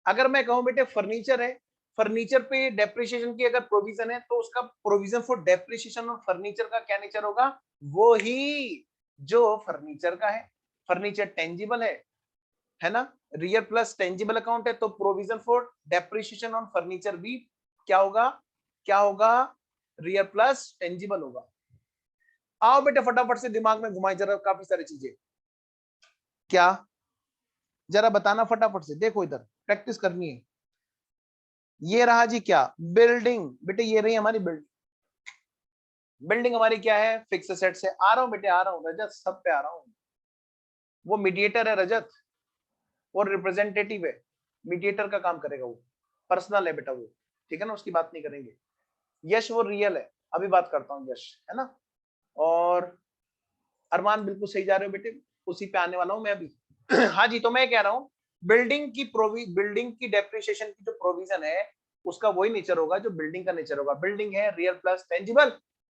अगर मैं कहूं बेटे फर्नीचर है, फर्नीचर पे डेप्रिसिएशन की अगर प्रोविजन है, तो उसका provision for depreciation on furniture का क्या नेचर होगा, वो ही जो फर्नीचर का है। फर्नीचर टेंजिबल है ना, रियल प्लस टेंजिबल अकाउंट है, तो provision for depreciation on furniture भी क्या होगा, क्या होगा, रियल प्लस टेंजिबल होगा। आओ बेटे फटाफट से दिमाग में घुमाई जरा काफी सारी चीजें। क्या, जरा बताना फटाफट से, देखो इधर प्रैक्टिस करनी है। ये रहा जी क्या, बिल्डिंग। बेटे ये रही हमारी बिल्डिंग। बिल्डिंग हमारी क्या है, फिक्स एसेट्स है। आ रहा हूं बेटे, आ रहा हूं रजत, सब पे आ रहा हूं। वो मीडिएटर है रजत, वो रिप्रेजेंटेटिव है, मीडिएटर का काम करेगा वो, पर्सनल है बेटा वो, ठीक है ना, उसकी बात नहीं करेंगे। यश वो रियल है, अभी बात करता हूँ यश, है ना। और अरमान बिल्कुल सही जा रहे हो बेटे, उसी पे आने वाला हूं मैं अभी। हाँ जी, तो मैं कह रहा हूँ बिल्डिंग की डेप्रिसिएशन की जो प्रोविजन है उसका वही नेचर होगा जो बिल्डिंग का नेचर होगा। बिल्डिंग है real plus tangible,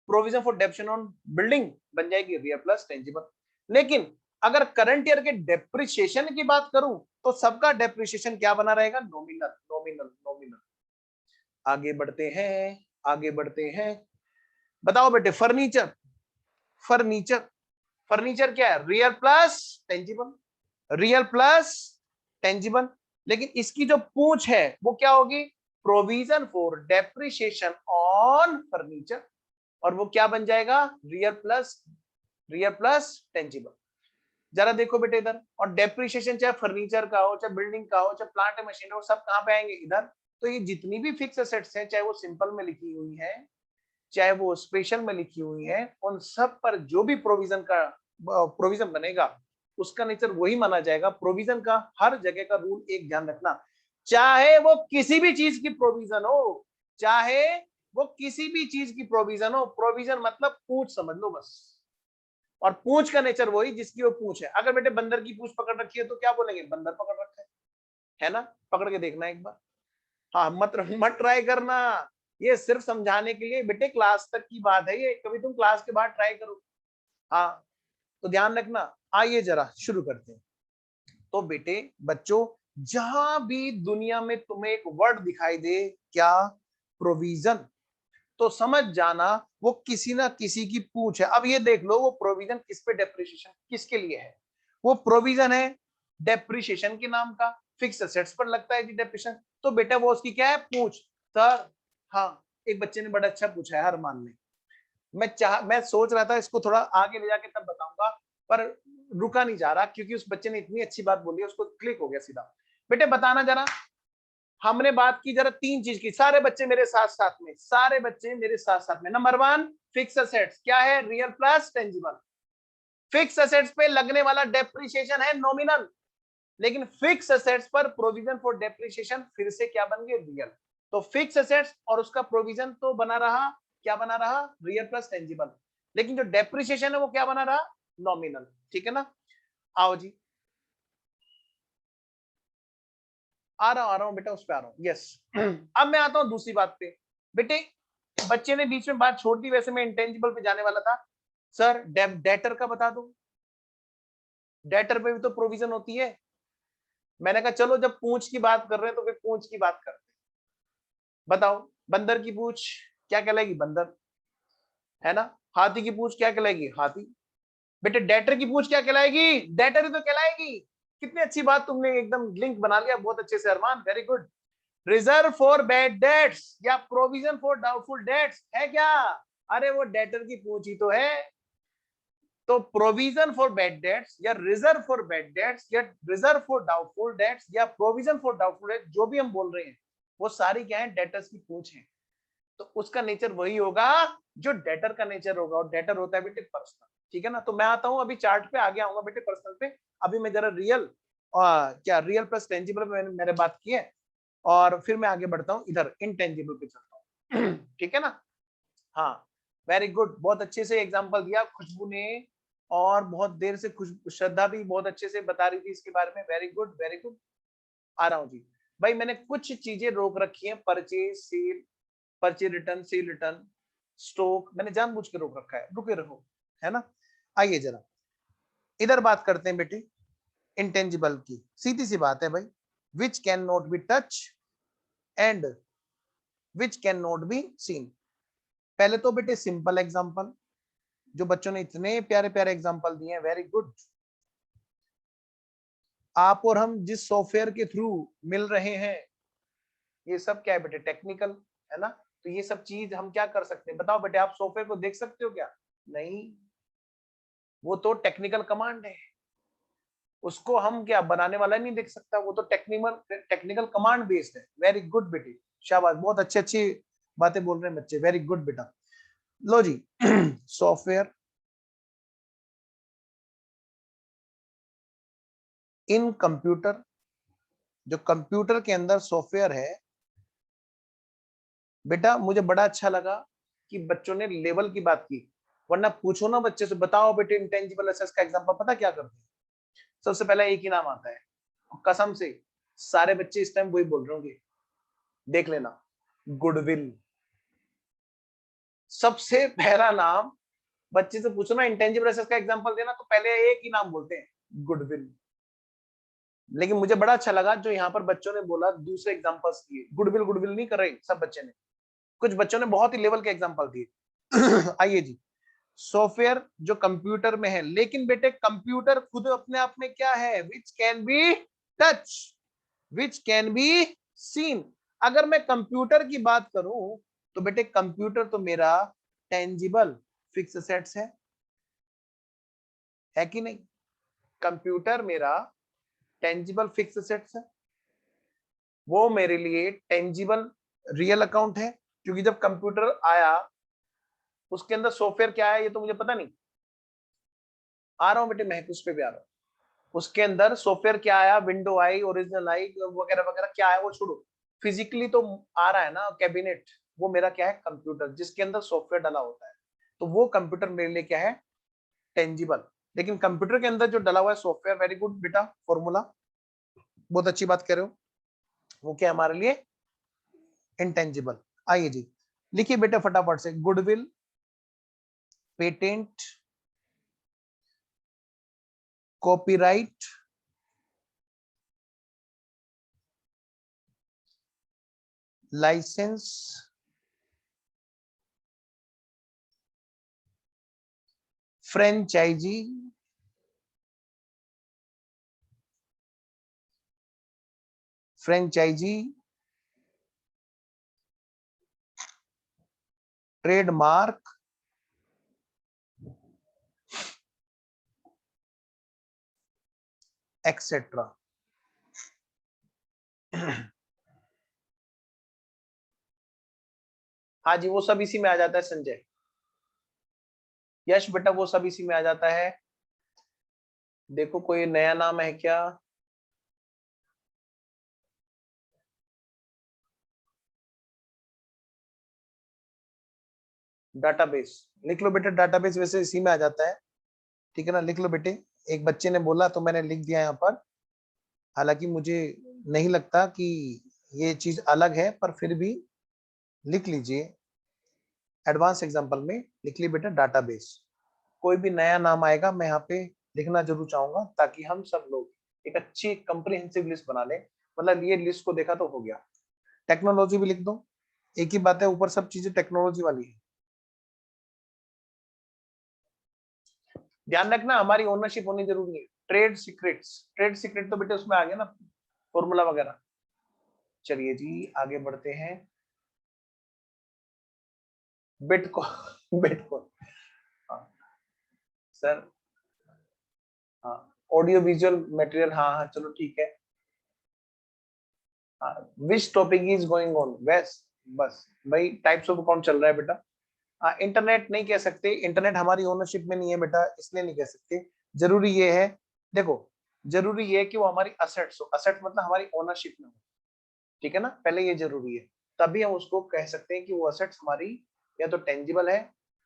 provision for depreciation on building बन जाएगी रियल प्लस टेंजिबल। लेकिन अगर करंट ईयर के डेप्रिसिएशन की बात करूं तो सबका डेप्रिसिएशन क्या बना रहेगा, नॉमिनल नॉमिनल नॉमिनल। आगे बढ़ते हैं, आगे बढ़ते हैं। बताओ बेटे फर्नीचर, फर्नीचर फर्नीचर क्या है? Real plus tangible, real plus tangible. लेकिन इसकी जो पूछ है वो क्या होगी? Provision for depreciation on furniture, और वो क्या बन जाएगा? Real plus tangible. जरा देखो बेटे इधर, और डेप्रिसिएशन चाहे फर्नीचर का हो, चाहे बिल्डिंग का हो, चाहे प्लांट मशीन हो, सब कहां पे आएंगे? इधर। तो ये जितनी भी फिक्स एसेट्स हैं, चाहे वो सिंपल में लिखी हुई है, चाहे वो स्पेशल में लिखी हुई है, उन सब पर जो भी प्रोविजन बनेगा उसका नेचर वही माना जाएगा। प्रोविजन का हर जगह का रूल एक ध्यान रखना, चाहे वो किसी भी चीज की प्रोविजन हो, चाहे वो किसी भी चीज की प्रोविजन हो, प्रोविजन मतलब पूंछ समझ लो बस। और पूंछ का नेचर वही जिसकी वो पूंछ है। अगर बेटे बंदर की पूंछ पकड़ रखी है तो क्या बोलेंगे? बंदर पकड़ रखा है ना? पकड़ के देखना एक बार। हाँ, मत ट्राई करना, ये सिर्फ समझाने के लिए बेटे, क्लास तक की बात है ये, कभी तुम क्लास के बाद ट्राई करो। हाँ, तो ध्यान रखना। आइए जरा शुरू करते हैं। तो बेटे बच्चों, जहां भी दुनिया में तुम्हें एक वर्ड दिखाई दे, क्या? प्रोविजन, तो समझ जाना वो किसी ना किसी की पूछ है। अब ये देख लो, वो प्रोविजन किस पे डेप्रिसिएशन किसके लिए है? वो प्रोविजन है डेप्रिसिएशन के नाम का, फिक्स एसेट्स पर लगता है जी डेप्रिसिएशन, तो बेटा वो उसकी क्या है? पूछ। सर, हाँ, एक बच्चे ने बड़ा अच्छा पूछा है, हर मान ले। मैं सोच रहा था इसको थोड़ा आगे ले जाके तब बताऊंगा, पर रुका नहीं जा रहा, क्योंकि उस बच्चे ने इतनी अच्छी बात बोली, उसको क्लिक हो गया सीधा। बेटे बताना जरा, हमने बात की जरा तीन चीज की, सारे बच्चे मेरे साथ साथ में, सारे बच्चे मेरे साथ साथ में। नंबर वन, फिक्स एसेट्स क्या है? Real plus tangible. Fix assets पे लगने वाला डेप्रिसिएशन है नॉमिनल, लेकिन फिक्स एसेट्स पर प्रोविजन फॉर डेप्रिसिएशन फिर से क्या बन गए? रियल। तो फिक्स एसेट्स और उसका प्रोविजन तो बना रहा, क्या बना रहा? Real plus tangible. लेकिन जो डेप्रिसिएशन है वो क्या बना रहा? नॉमिनल। ठीक है ना? आओ जी, आ रहा हूं बेटा, उस पर आ रहा हूं। यस, अब मैं आता हूं दूसरी बात पे। बेटे बच्चे ने बीच में बात छोड़ दी, वैसे मैं इंटेंजिबल पे जाने वाला था। सर डेटर का बता दो, डेटर पे भी तो प्रोविजन होती है। मैंने कहा चलो जब पूंछ की बात कर रहे हैं तो फिर पूंछ की बात करते हैं। बताओ, बंदर की पूंछ क्या कहलाएगी? बंदर, है ना? हाथी की पूंछ क्या कहलाएगी? हाथी। बेटे डेटर की पूंछ क्या कहलाएगी? डेटर ही तो कहलाएगी। कितनी अच्छी बात, तुमने एकदम लिंक बना लिया बहुत अच्छे से Armaan, very good. Reserve for bad debts या प्रोविजन फॉर डाउटफुल डेट्स है क्या? अरे वो डेटर की पूंछ ही तो है। तो प्रोविजन फॉर बैड डेट्स या रिजर्व फॉर बैड डेट्स या रिजर्व फॉर डाउटफुल डेट्स या प्रोविजन फॉर डाउटफुल डेट्स, जो भी हम बोल रहे हैं वो सारी क्या है? डेटर्स की पूंछ है। तो उसका नेचर वही होगा जो डेटर का नेचर होगा, और डेटर होता है बेटे पर्सनल। ठीक है ना? तो मैं आता हूं अभी चार्ट पे, आगे आऊंगा बेटे पर्सनल पे। अभी मैं जरा रियल क्या रियल प्लस टेंजिबल पे मैंने बात की है, और फिर मैं आगे बढ़ता हूँ इधर इनटेंजिबल पे चलता हूँ। ठीक है ना? हाँ, वेरी गुड, बहुत अच्छे से एग्जांपल दिया खुशबू ने, और बहुत देर से खुशबू, श्रद्धा भी बहुत अच्छे से बता रही थी इसके बारे में। Very good very good. आ रहा हूँ जी। भाई मैंने कुछ चीजें रोक रखी हैं, purchase sale, purchase return, sale return, stock, मैंने जानबूझ के रोक रखा है, रुके रहो, है ना? आइए जरा इधर बात करते हैं बेटे इंटेंजिबल की। सीधी सी बात है भाई, which can not be touch and which can not be seen. पहले तो बेटे सिंपल एग्जांपल, जो बच्चों ने इतने प्यारे प्यारे एग्जांपल दिए हैं, वेरी गुड। आप और हम जिस सॉफ्टवेयर के थ्रू मिल रहे हैं, ये सब क्या है बेटे? टेक्निकल, है ना? तो ये सब चीज हम क्या कर सकते हैं? बताओ बेटे, आप सॉफ्टवेयर को देख सकते हो क्या? नहीं, वो तो टेक्निकल कमांड है, उसको हम क्या बनाने वाला नहीं देख सकता, वो तो टेक्निकल कमांड बेस्ड है। वेरी गुड बेटे, शाबाश, बहुत अच्छी अच्छी बातें बोल रहे हैं बच्चे, वेरी गुड बेटा। लो जी, सॉफ्टवेयर इन कंप्यूटर, जो कंप्यूटर के अंदर सॉफ्टवेयर है बेटा, मुझे बड़ा अच्छा लगा कि बच्चों ने लेवल की बात की। वरना पूछो ना बच्चे से, बताओ बेटे इंटेंजिबल एसेट्स का एग्जांपल पता क्या करते हैं? सबसे पहले एक ही नाम आता है, कसम से सारे बच्चे इस टाइम वही बोल रहे होंगे, देख लेना, गुडविल। सबसे पहला नाम, बच्चे से पूछो ना इंटेंजिबल एसेट्स का एग्जांपल देना, तो पहले एक ही नाम बोलते हैं, गुडविल। लेकिन मुझे बड़ा अच्छा लगा जो यहाँ पर बच्चों ने बोला, दूसरे एग्जांपल्स दिए। गुडविल गुडविल नहीं कर रहे सब बच्चे ने, कुछ बच्चों ने बहुत ही लेवल के एग्जांपल दिए। आइए जी, सॉफ्टवेयर जो कंप्यूटर में है, लेकिन बेटे कंप्यूटर खुद अपने आप में क्या है, which can be touch, which can be seen. अगर मैं कंप्यूटर की बात करूं तो बेटे कंप्यूटर तो मेरा टेंजिबल फिक्स एसेट्स है कि नहीं? कंप्यूटर मेरा टेंजिबल फिक्स एसेट्स है, वो मेरे लिए टेंजिबल रियल अकाउंट है, क्योंकि जब कंप्यूटर आया उसके अंदर सॉफ्टवेयर क्या है ये तो मुझे पता नहीं। आ रहा हूं बेटे, मैं उस पे भी आ रहा हूं। उसके अंदर सॉफ्टवेयर क्या आया, विंडो आई, ओरिजिनल आई, वगैरह वगैरह क्या है वो छोड़ो, फिजिकली तो आ रहा है ना कैबिनेट, वो मेरा क्या है, कंप्यूटर, जिसके अंदर सॉफ्टवेयर डाला होता है। तो वो कंप्यूटर मेरे लिए क्या है, टेंजिबल। लेकिन कंप्यूटर के अंदर जो डाला हुआ है सॉफ्टवेयर, वेरी गुड बेटा, फॉर्मूला बहुत अच्छी बात कर रहे हो, वो क्या हमारे लिए इंटेंजिबल। आइए जी, लिखिए बेटा फटाफट से, goodwill, patent, copyright, licence, franchisee, franchisee, trademark, etcetera. हाँ जी, वो सब इसी में आ जाता है संजय। यश बेटा वो सब इसी में आ जाता है। देखो कोई नया नाम है क्या? डाटाबेस, लिख लो बेटे, डाटाबेस वैसे इसी में आ जाता है, ठीक है ना, लिख लो बेटे। एक बच्चे ने बोला तो मैंने लिख दिया यहाँ पर, हालांकि मुझे नहीं लगता कि ये चीज अलग है, पर फिर भी लिख लीजिए। एडवांस एग्जाम्पल में लिख ली बेटा डाटाबेस। कोई भी नया नाम आएगा मैं यहाँ पे लिखना जरूर चाहूंगा, ताकि हम सब लोग एक अच्छी कंप्रिहेंसिव लिस्ट बना लें। मतलब ये लिस्ट को देखा तो हो गया। टेक्नोलॉजी भी लिख दो, एक ही बात है, ऊपर सब चीजें टेक्नोलॉजी वाली है। ध्यान रखना हमारी ओनरशिप होनी जरूरी है। ट्रेड सीक्रेट्स, ट्रेड सीक्रेट तो बेटे उसमें आ गया ना, फॉर्मूला वगैरह। चलिए जी आगे बढ़ते हैं। बिटकॉइन, बिटकॉइन, हाँ सर, हाँ ऑडियो विजुअल मटेरियल, हाँ हाँ चलो ठीक है। हाँ, which topic is going on waste, बस भाई टाइप्स ऑफ अकाउंट चल रहा है बेटा। हाँ, इंटरनेट नहीं कह सकते, इंटरनेट हमारी ओनरशिप में नहीं है बेटा, इसलिए नहीं कह सकते। जरूरी ये है, देखो जरूरी ये है कि वो हमारी असेट्स हो, असेट मतलब हमारी ओनरशिप में हो, ठीक है ना, पहले ये जरूरी है, तभी हम उसको कह सकते हैं कि वो असेट्स हमारी या तो टेंजिबल है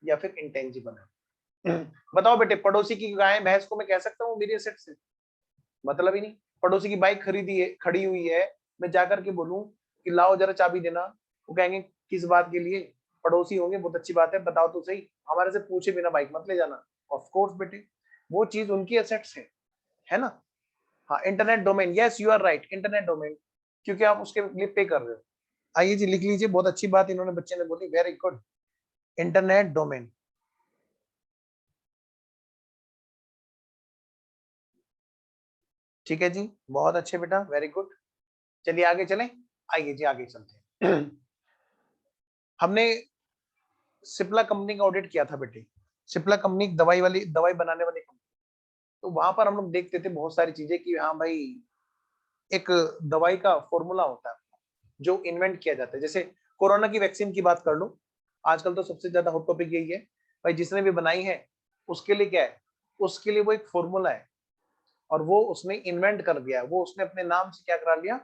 या फिर इंटेंजिबल है। बताओ बेटे, पड़ोसी की गाय भैंस को मैं कह सकता हूँ मेरी असेट्स है? मतलब ही नहीं। पड़ोसी की बाइक खरीदी है, खड़ी हुई है, मैं जाकर के बोलूं कि लाओ जरा चाबी देना, वो कहेंगे किस बात के लिए? पड़ोसी होंगे, बहुत अच्छी बात है, बताओ तो सही, हमारे से पूछे बिना बाइक मत ले जाना। ऑफ कोर्स बेटे, वो चीज उनकी एसेट्स है ना। हाँ internet domain, yes you are right, internet domain, क्योंकि आप उसके लिए पे कर रहे हो। आइए जी लिख लीजिए, बहुत अच्छी बात इन्होंने बच्चे ने बोली, वेरी गुड, इंटरनेट डोमेन। ठीक है जी, बहुत अच्छे बेटा, वेरी गुड। चलिए आगे चलें, आइए जी आगे चलते हैं। हमने सिप्ला कंपनी का ऑडिट किया था बेटे। सिप्ला कंपनी दवाई वाली, दवाई बनाने वाली कंपनी। तो वहां पर हम लोग देखते थे बहुत सारी चीजें कि हाँ भाई, एक दवाई का फॉर्मूला होता है जो इन्वेंट किया जाता है। जैसे कोरोना की वैक्सीन की बात कर लो, आजकल तो सबसे ज्यादा हॉट टॉपिक यही है भाई, जिसने भी बनाई है उसके लिए क्या है, उसके लिए वो एक फॉर्मूला है, और वो उसने इन्वेंट कर दिया है, वो उसने अपने नाम से क्या करा लिया,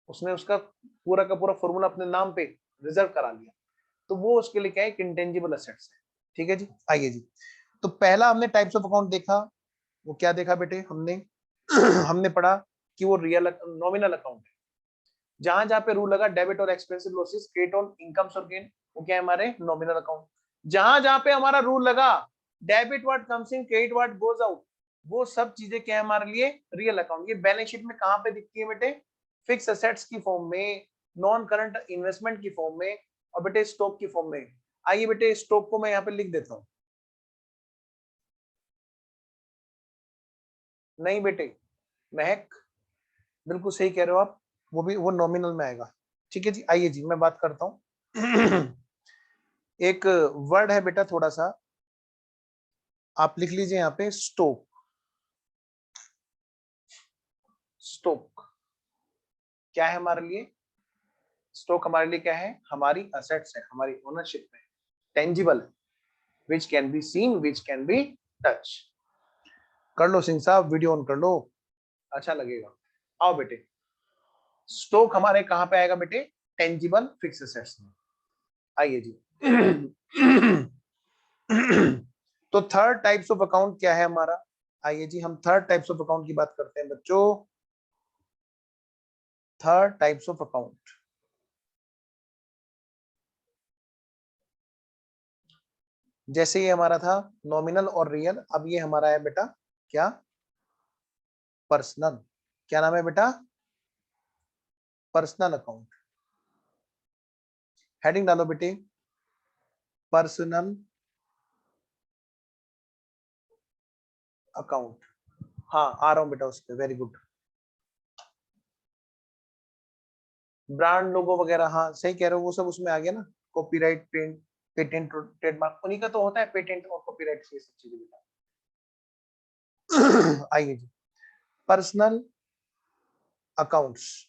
उसने उसका पूरा का पूरा फॉर्मूला अपने नाम पे रिजर्व करा लिया। तो वो उसके लिए क्या है, एक इंटेंजिबल एसेट्स है। ठीक है जी, आइए जी। तो पहला हमने टाइप्स ऑफ अकाउंट देखा, वो क्या देखा बेटे हमने? हमने पढ़ा कि वो रियल नॉमिनल अकाउंट है, जहां जहां पे रूल लगा डेबिट और expensive losses, credit on incomes और गेन, वो क्या है हमारे नॉमिनल अकाउंट। जहां जहां पे हमारा रूल लगा debit what comes in, credit what goes out, वो सब चीजें क्या है हमारे लिए रियल अकाउंट। ये बैलेंस शीट में कहां पे दिखती है बेटे? फिक्स एसेट्स की फॉर्म में, नॉन करंट इन्वेस्टमेंट की फॉर्म में, और बेटे स्टॉक की फॉर्म में। आइए बेटे स्टॉक को मैं यहाँ पे लिख देता हूँ, नहीं बेटे, महक बिल्कुल सही कह रहे हो आप, वो नॉमिनल में आएगा। ठीक है जी, आइए जी मैं बात करता हूँ। एक वर्ड है बेटा, थोड़ा सा आप लिख लीजिए यहाँ पे, स्टोक। स्टोक क्या है हमारे लिए? स्टॉक हमारे लिए क्या है? हमारी असेट्स है, हमारी ओनरशिप में, टेंजिबल है, which can be seen, which can be touch. कर लो सिंह साहब, वीडियो ऑन कर लो, अच्छा लगेगा। आओ बेटे, स्टॉक हमारे कहां पे आएगा बेटे? टेंजिबल फिक्स एसेट्स में। आइए जी। तो थर्ड टाइप्स ऑफ अकाउंट क्या है हमारा? आइए जी हम थर्ड टाइप्स ऑफ अकाउंट की बात करते हैं बच्चों। थर्ड टाइप्स ऑफ अकाउंट, जैसे ये हमारा था नॉमिनल और रियल, अब ये हमारा है बेटा क्या? पर्सनल। क्या नाम है बेटा? Personal account. हेडिंग डालो बेटे, पर्सनल अकाउंट। हाँ आ रहा हूं बेटा उस पर, वेरी गुड। ब्रांड लोगो वगैरह, हाँ सही कह रहे हो, वो सब उसमें आ गया ना। कॉपीराइट, पेटेंट, पेटेंट ट्रेडमार्क, उन्हीं का तो होता है पेटेंट और कॉपीराइट, ये सब चीजें बेटा। आइए जी, पर्सनल अकाउंट्स,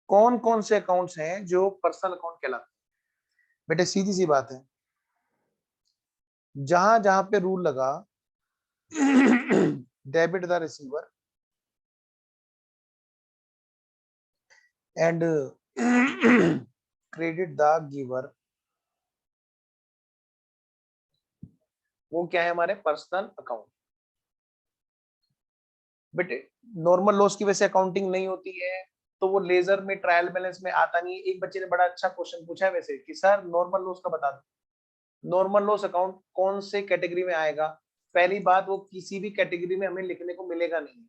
कौन कौन से अकाउंट्स हैं जो पर्सनल अकाउंट कहलाते हैं? बेटे सीधी सी बात है, जहां जहां पे रूल लगा, debit the receiver and credit the giver, वो क्या है? हमारे पर्सनल अकाउंट। बेटे नॉर्मल लॉस की वजह से अकाउंटिंग नहीं होती है, तो वो लेजर में ट्रायल बैलेंस में आता नहीं है। एक बच्चे ने बड़ा अच्छा क्वेश्चन पूछा है वैसे कि सर नॉर्मल लॉस का बता दो, नॉर्मल लॉस अकाउंट कौन से कैटेगरी में आएगा? पहली बात, वो किसी भी कैटेगरी में हमें लिखने को मिलेगा नहीं।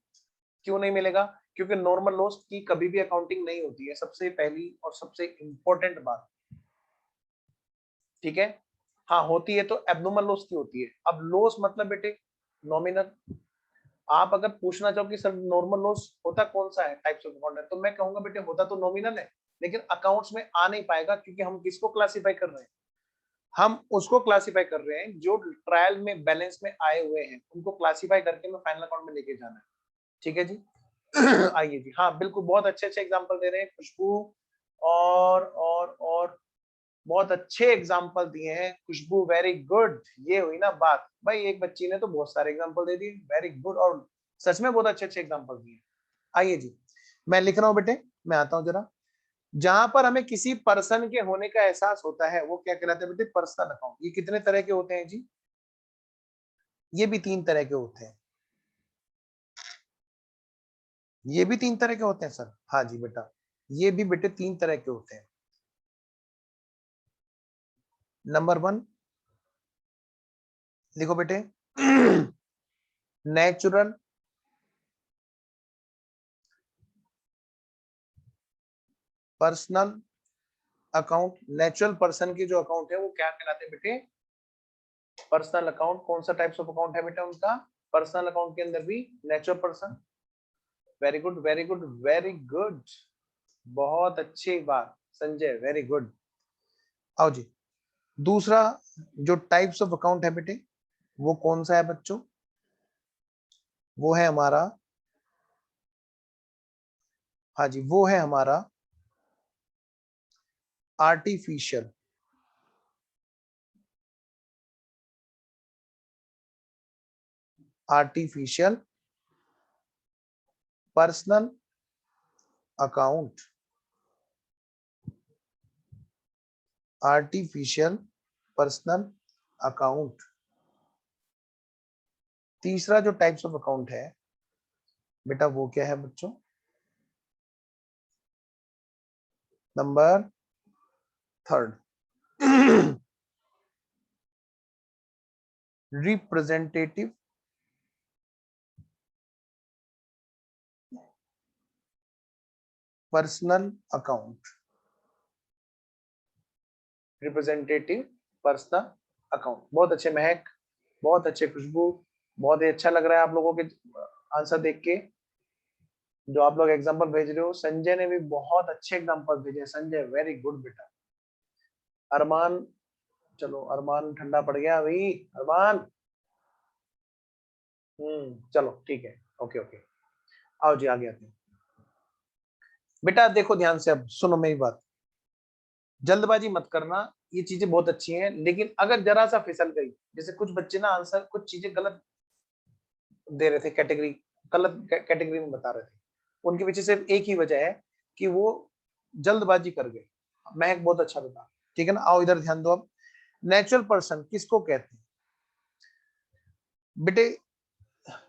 क्यों नहीं मिलेगा? क्योंकि नॉर्मल लॉस की कभी भी अकाउंटिंग नहीं होती है, सबसे पहली और सबसे इंपॉर्टेंट बात। ठीक है, हाँ होती है तो एब्नॉर्मल लॉस की होती है। अब लॉस मतलब बेटे नॉमिनल। आप अगर पूछना चाहो कि सर नॉर्मल लॉस होता कौन सा है, टाइप्स ऑफ अकाउंट है, तो मैं कहूंगा बेटे होता तो नॉमिनल है, लेकिन अकाउंट्स में आ नहीं पाएगा, क्योंकि हम किसको क्लासिफाई कर रहे हैं? हम उसको क्लासिफाई कर रहे हैं जो ट्रायल में बैलेंस में आए हुए हैं, उनको क्लासिफाई करके मैं फाइनल अकाउंट में लेके जाना है। ठीक है जी। आइए जी, हाँ बिल्कुल, बहुत अच्छे अच्छे एग्जांपल दे रहे हैं खुशबू, और बहुत अच्छे एग्जांपल दिए हैं खुशबू, वेरी गुड। ये हुई ना बात भाई, एक बच्ची ने तो बहुत सारे एग्जांपल दे दिए, वेरी गुड, और सच में बहुत अच्छे अच्छे एग्जांपल दिए। आइए जी, मैं लिख रहा हूं बेटे, मैं आता हूं जरा। जहां पर हमें किसी पर्सन के होने का एहसास होता है वो क्या कहलाता है बेटे? Personal account. ये कितने तरह के होते हैं जी? ये भी 3 तरह के होते हैं। ये भी 3 तरह के होते हैं सर? हाँ जी बेटा, ये भी बेटे 3 तरह के होते हैं। नंबर 1 लिखो बेटे, natural personal account. Natural person की जो अकाउंट है वो क्या कहलाते हैं बेटे? Personal account. कौन सा टाइप्स ऑफ अकाउंट है बेटा उनका? पर्सनल अकाउंट के अंदर भी natural person. Very good, very good, very good, बहुत अच्छी बात संजय, वेरी गुड। आओ जी, दूसरा जो टाइप्स ऑफ अकाउंट है बेटे, वो कौन सा है बच्चों? वो है हमारा, हाँ जी, वो है हमारा artificial. Artificial personal account. Artificial personal account. तीसरा जो टाइप्स ऑफ अकाउंट है बेटा, वो क्या है बच्चों? Number 3 representative personal account. Representative personal account. बहुत अच्छे महक, बहुत अच्छे खुशबू, बहुत ही अच्छा लग रहा है आप लोगों के आंसर देख के, जो आप लोग एग्जाम्पल भेज रहे हो। संजय ने भी बहुत अच्छे एग्जाम्पल भेजे। संजय वेरी गुड बेटा। अरमान, चलो अरमान ठंडा पड़ गया अभी, अरमान। चलो ठीक है, ओके ओके, आओ जी आगे आते हैं। बेटा देखो ध्यान से, अब सुनो मेरी बात, जल्दबाजी मत करना। ये चीजें बहुत अच्छी हैं, लेकिन अगर जरा सा फिसल गई, जैसे कुछ बच्चे ना आंसर कुछ चीजें गलत दे रहे थे, कैटेगरी गलत कैटेगरी में बता रहे थे, उनके पीछे सिर्फ एक ही वजह है कि वो जल्दबाजी कर गए। महक बहुत अच्छा बता, ठीक है ना। आओ इधर ध्यान दो अब। नेचुरल पर्सन किसको कहते हैं बेटे?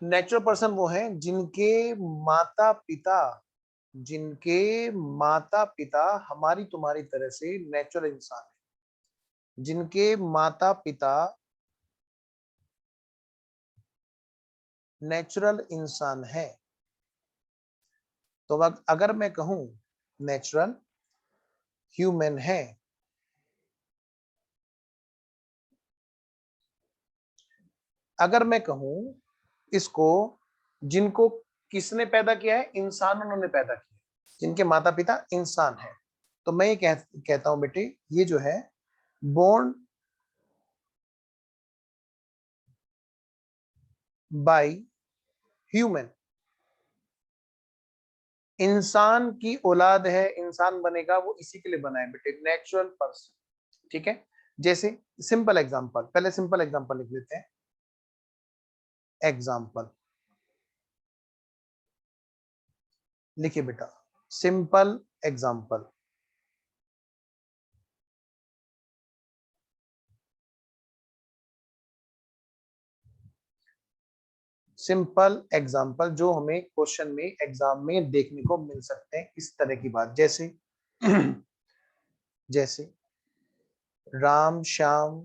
नेचुरल पर्सन वो है जिनके माता पिता, जिनके माता पिता हमारी तुम्हारी तरह से नेचुरल इंसान है, जिनके माता पिता नेचुरल इंसान है। तो अगर मैं कहूं नेचुरल ह्यूमन है, अगर मैं कहूं इसको जिनको किसने पैदा किया है, इंसानों ने पैदा किया, जिनके माता पिता इंसान है, तो मैं ये कहता हूं बेटे, ये जो है बोर्न बाय ह्यूमन, इंसान की औलाद है, इंसान बनेगा वो इसी के लिए बना है बेटे, नेचुरल पर्सन। ठीक है, जैसे सिंपल एग्जांपल, पहले सिंपल एग्जांपल लिख लेते हैं। एग्जांपल लिखिए बेटा, सिंपल एग्जांपल। सिंपल एग्जांपल जो हमें क्वेश्चन में एग्जाम में देखने को मिल सकते हैं, इस तरह की बात, जैसे जैसे राम श्याम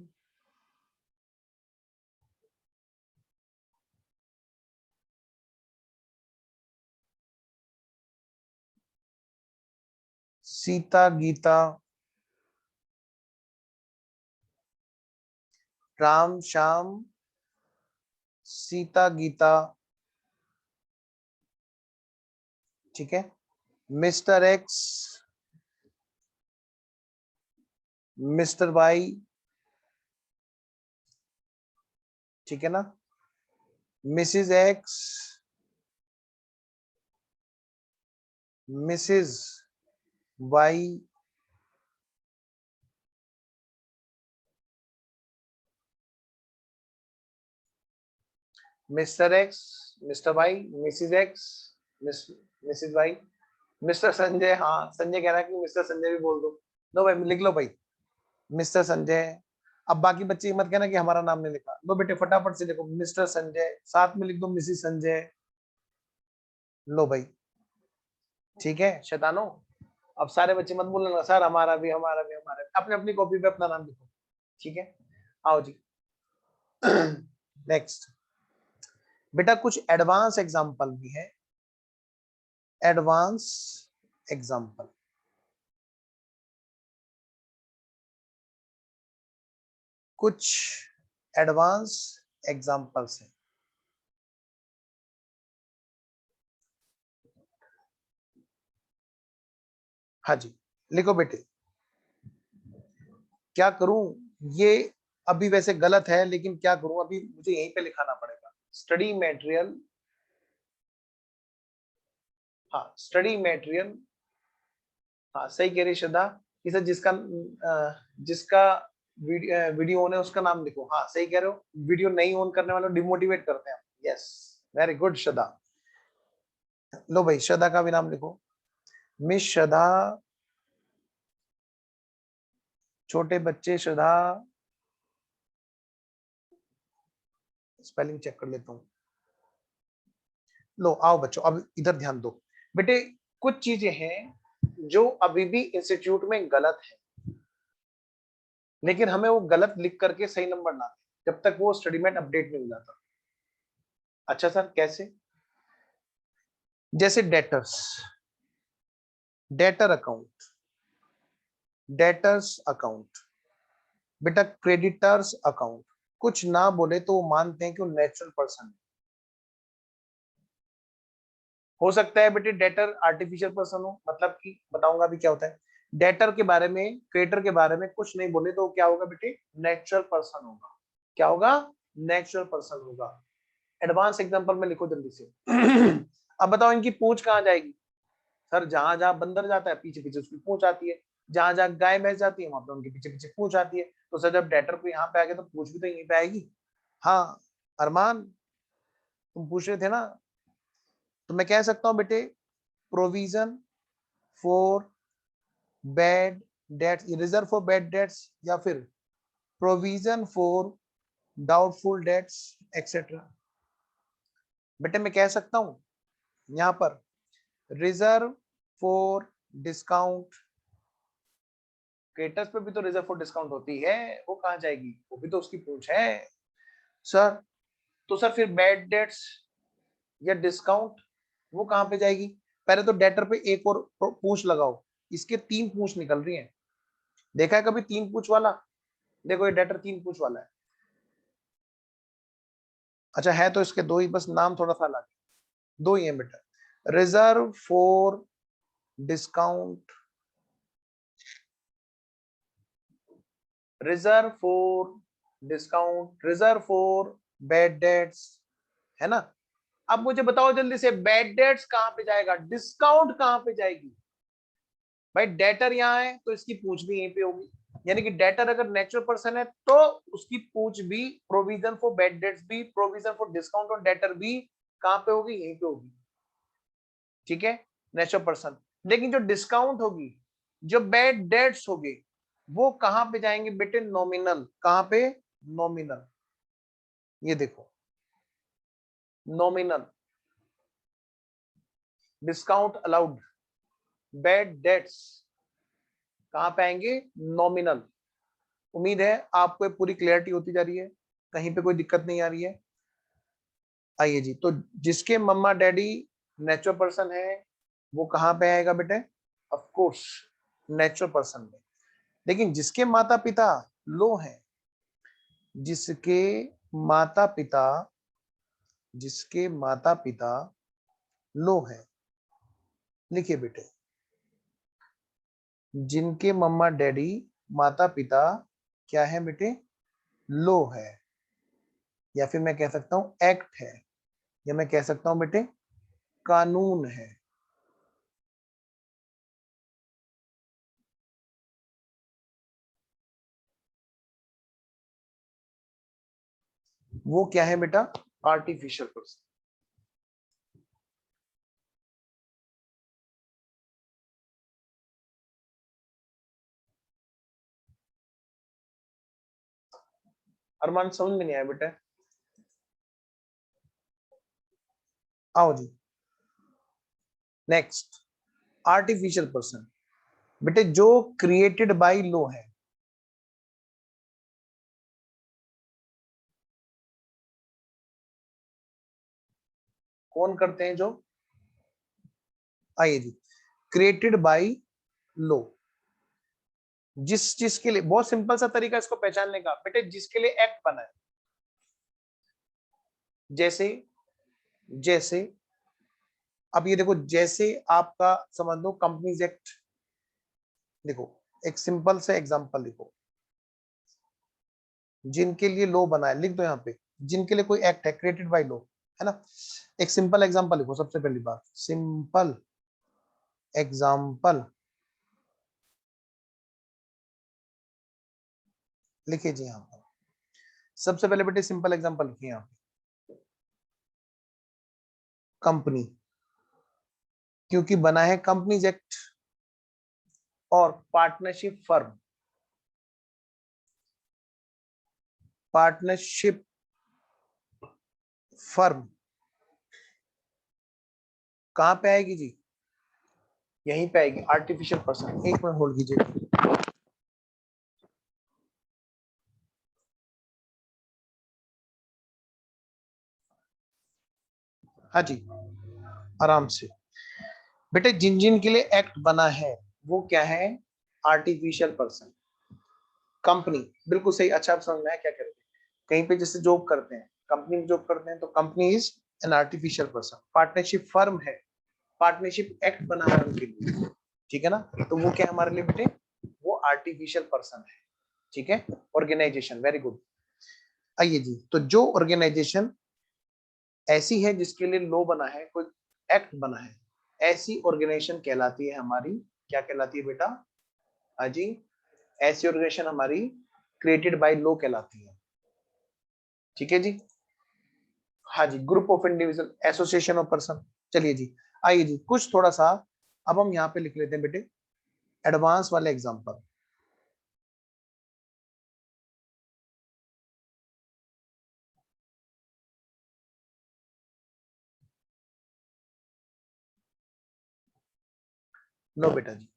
सीता गीता, राम श्याम सीता गीता, ठीक है। मिस्टर एक्स मिस्टर वाई, ठीक है ना। Mrs X Mrs Y, Mr X Mr Y, Mrs X Mrs Y, Mr Sanjay. हाँ संजय कह रहा है कि मिस्टर संजय भी बोल दो। लो भाई लिख लो भाई, मिस्टर संजय। अब बाकी बच्चे मत कहना कि हमारा नाम नहीं लिखा। लो बेटे फटाफट से देखो, मिस्टर संजय, साथ में लिख दो मिसिज संजय। लो भाई, ठीक है शैतानो। अब सारे बच्चे मत बोलना सर हमारा भी हमारा भी हमारा भी, अपने अपनी कॉपी पे अपना नाम लिखो, ठीक है। आओ जी नेक्स्ट बेटा, कुछ एडवांस एग्जांपल भी है, एडवांस एग्जांपल। कुछ एडवांस एग्जांपल्स हैं। हाँ जी, लिखो बेटे। क्या करूं, ये अभी वैसे गलत है, लेकिन क्या करूं, अभी मुझे यहीं पे लिखाना पड़ेगा। स्टडी मटेरियल, हाँ स्टडी मटेरियल, हाँ सही कह रही श्रद्धा, कि सर जिसका जिसका वीडियो ऑन है उसका नाम लिखो। हाँ सही कह रहे हो, वीडियो नहीं ऑन करने वालों डिमोटिवेट करते हैं। यस, वेरी गुड श्रद्धा। लो भाई श्रद्धा का भी नाम लिखो, मिस श्रद्धा, छोटे बच्चे श्रद्धा। स्पेलिंग चेक कर लेता हूँ। लो आओ बच्चों, अब इधर ध्यान दो बेटे। कुछ चीजें हैं जो अभी भी इंस्टीट्यूट में गलत है, लेकिन हमें वो गलत लिख करके सही नंबर ना दें जब तक वो स्टडी मेट अपडेट नहीं हो जाता। अच्छा सर कैसे? जैसे debtors, debtor account, debtors account, बेटा क्रेडिटर्स अकाउंट, कुछ ना बोले तो वो मानते हैं कि वो नेचुरल पर्सन है। हो सकता है बेटे डेटर आर्टिफिशियल पर्सन हो, मतलब कि बताऊंगा अभी क्या होता है। डेटर के बारे में, क्रिएटर के बारे में कुछ नहीं बोले तो क्या होगा बेटे, नेचुरल पर्सन होगा। क्या होगा, नेचुरल पर्सन होगा। एडवांस एग्जांपल में लिखो जल्दी से। अब बताओ इनकी पूंछ कहाँ जाएगी। सर जहां जहां बंदर जाता है पीछे पीछे उसकी पूंछ आती है, जहां जहां गाय भैंस जाती है वहां पे उनके पीछे पीछे पूंछ आती है। तो सर जब डेटर को यहाँ पे आ गया तो पूंछ भी तो यहीं पे आएगी। हाँ अरमान, तुम पूछ रहे थे ना, तो मैं कह सकता हूँ बेटे provision for bad dates, reserve for bad debts, या फिर provision for doubtful dates etcetera. बेटे मैं कह सकता हूँ यहाँ पर रिजर्व फॉर डिस्काउंट, क्रेटर्स पे भी तो रिजर्व फॉर डिस्काउंट होती है, वो कहाँ जाएगी, वो भी तो उसकी पूंछ है। सर तो सर फिर बैड डेट्स या डिस्काउंट वो कहाँ पे जाएगी। पहले तो डेटर पे एक और पूंछ लगाओ, इसके 3 पूंछ निकल रही हैं। देखा है कभी 3 पूंछ वाला, देखो ये डेटर 3 पूंछ वाला है। अच्छा है तो इसके 2 ही, बस नाम थोड़ा सा अलग, 2 ही है बेटा। Reserve for discount, reserve for discount, reserve for bad dates, है ना। अब मुझे बताओ जल्दी से, बैड डेट्स कहां पे जाएगा, डिस्काउंट कहां पे जाएगी। भाई डेटर यहाँ है तो इसकी पूंछ भी यहीं पे होगी, यानी कि डेटर अगर नेचुरल पर्सन है तो उसकी पूंछ भी, प्रोविजन फॉर बैड डेट्स भी, प्रोविजन फॉर डिस्काउंट और डेटर भी कहां पे होगी, यहीं पे होगी। ठीक है, नेचुरल पर्सन। लेकिन जो डिस्काउंट होगी, जो बैड डेट्स होगी, वो कहां पे जाएंगे बेटे, नॉमिनल। कहां पे, नॉमिनल। ये देखो nominal, discount allowed, bad debts कहां पे आएंगे, नॉमिनल। उम्मीद है आपको पूरी क्लियरिटी होती जा रही है, कहीं पे कोई दिक्कत नहीं आ रही है। आइए जी, तो जिसके मम्मा डैडी नेचुरल पर्सन है वो कहां पे आएगा बेटे, ऑफ कोर्स नेचुरल पर्सन में। लेकिन जिसके माता पिता लो हैं, जिसके माता पिता, जिसके माता पिता लो हैं, लिखिए बेटे, जिनके मम्मा डैडी माता पिता क्या है बेटे, लो है, या फिर मैं कह सकता हूं एक्ट है, या मैं कह सकता हूं बेटे कानून है। वो क्या है बेटा, आर्टिफिशियल पर्सन। अरमान समझ में नहीं आया बेटा, आओ जी। नेक्स्ट, आर्टिफिशियल पर्सन बेटे जो क्रिएटेड बाय लो है। कौन करते हैं जो, आइए जी, क्रिएटेड बाय लो, जिस चीज के लिए, बहुत सिंपल सा तरीका इसको पहचानने का बेटे, जिसके लिए एक्ट बना है। जैसे, जैसे अब ये देखो, जैसे आपका समझ लो कंपनीज एक्ट, देखो एक सिंपल से एग्जांपल लिखो, जिनके लिए लो बना है, लिख दो यहाँ पे, जिनके लिए कोई एक्ट है क्रिएटेड बाय लो, है ना। एक सिंपल एग्जांपल लिखो, सबसे पहली बात सिंपल एग्जांपल लिखिए जी यहाँ पर। सबसे पहले बेटे सिंपल एग्जांपल लिखिए यहाँ पे, कंपनी, क्योंकि बना है कंपनीज एक्ट, और पार्टनरशिप फर्म, पार्टनरशिप फर्म कहां पे आएगी जी, यहीं पे आएगी, आर्टिफिशियल पर्सन। एक मिनट होल्ड कीजिए। हाँ जी, आराम से बेटे, जिन जिन के लिए एक्ट बना है वो क्या है, आर्टिफिशियल पर्सन। कंपनी, बिल्कुल सही, अच्छा आप समझ में आया क्या करेंगे। कहीं पे जैसे जॉब करते हैं, कंपनी में जॉब करते हैं, तो company is an artificial person. Partnership firm है, पार्टनरशिप एक्ट बना है उनके लिए, ठीक है ना, तो वो क्या हमारे लिए बेटे, वो आर्टिफिशियल पर्सन है, ठीक है। Organisation, very good. आइए जी, तो जो ऑर्गेनाइजेशन ऐसी है जिसके लिए लॉ बना है, कोई एक्ट बना है, ऐसी ऑर्गेनाइजेशन कहलाती है हमारी, क्या कहलाती है बेटा, हाँ जी, ऐसी ऑर्गेनाइजेशन हमारी क्रिएटेड बाय लॉ कहलाती है, ठीक है जी। हाँ जी, group of individual, association of person. चलिए जी, आइए जी, कुछ थोड़ा सा अब हम यहाँ पे लिख लेते हैं बेटे एडवांस वाले एग्जांपल। लो बेटा जी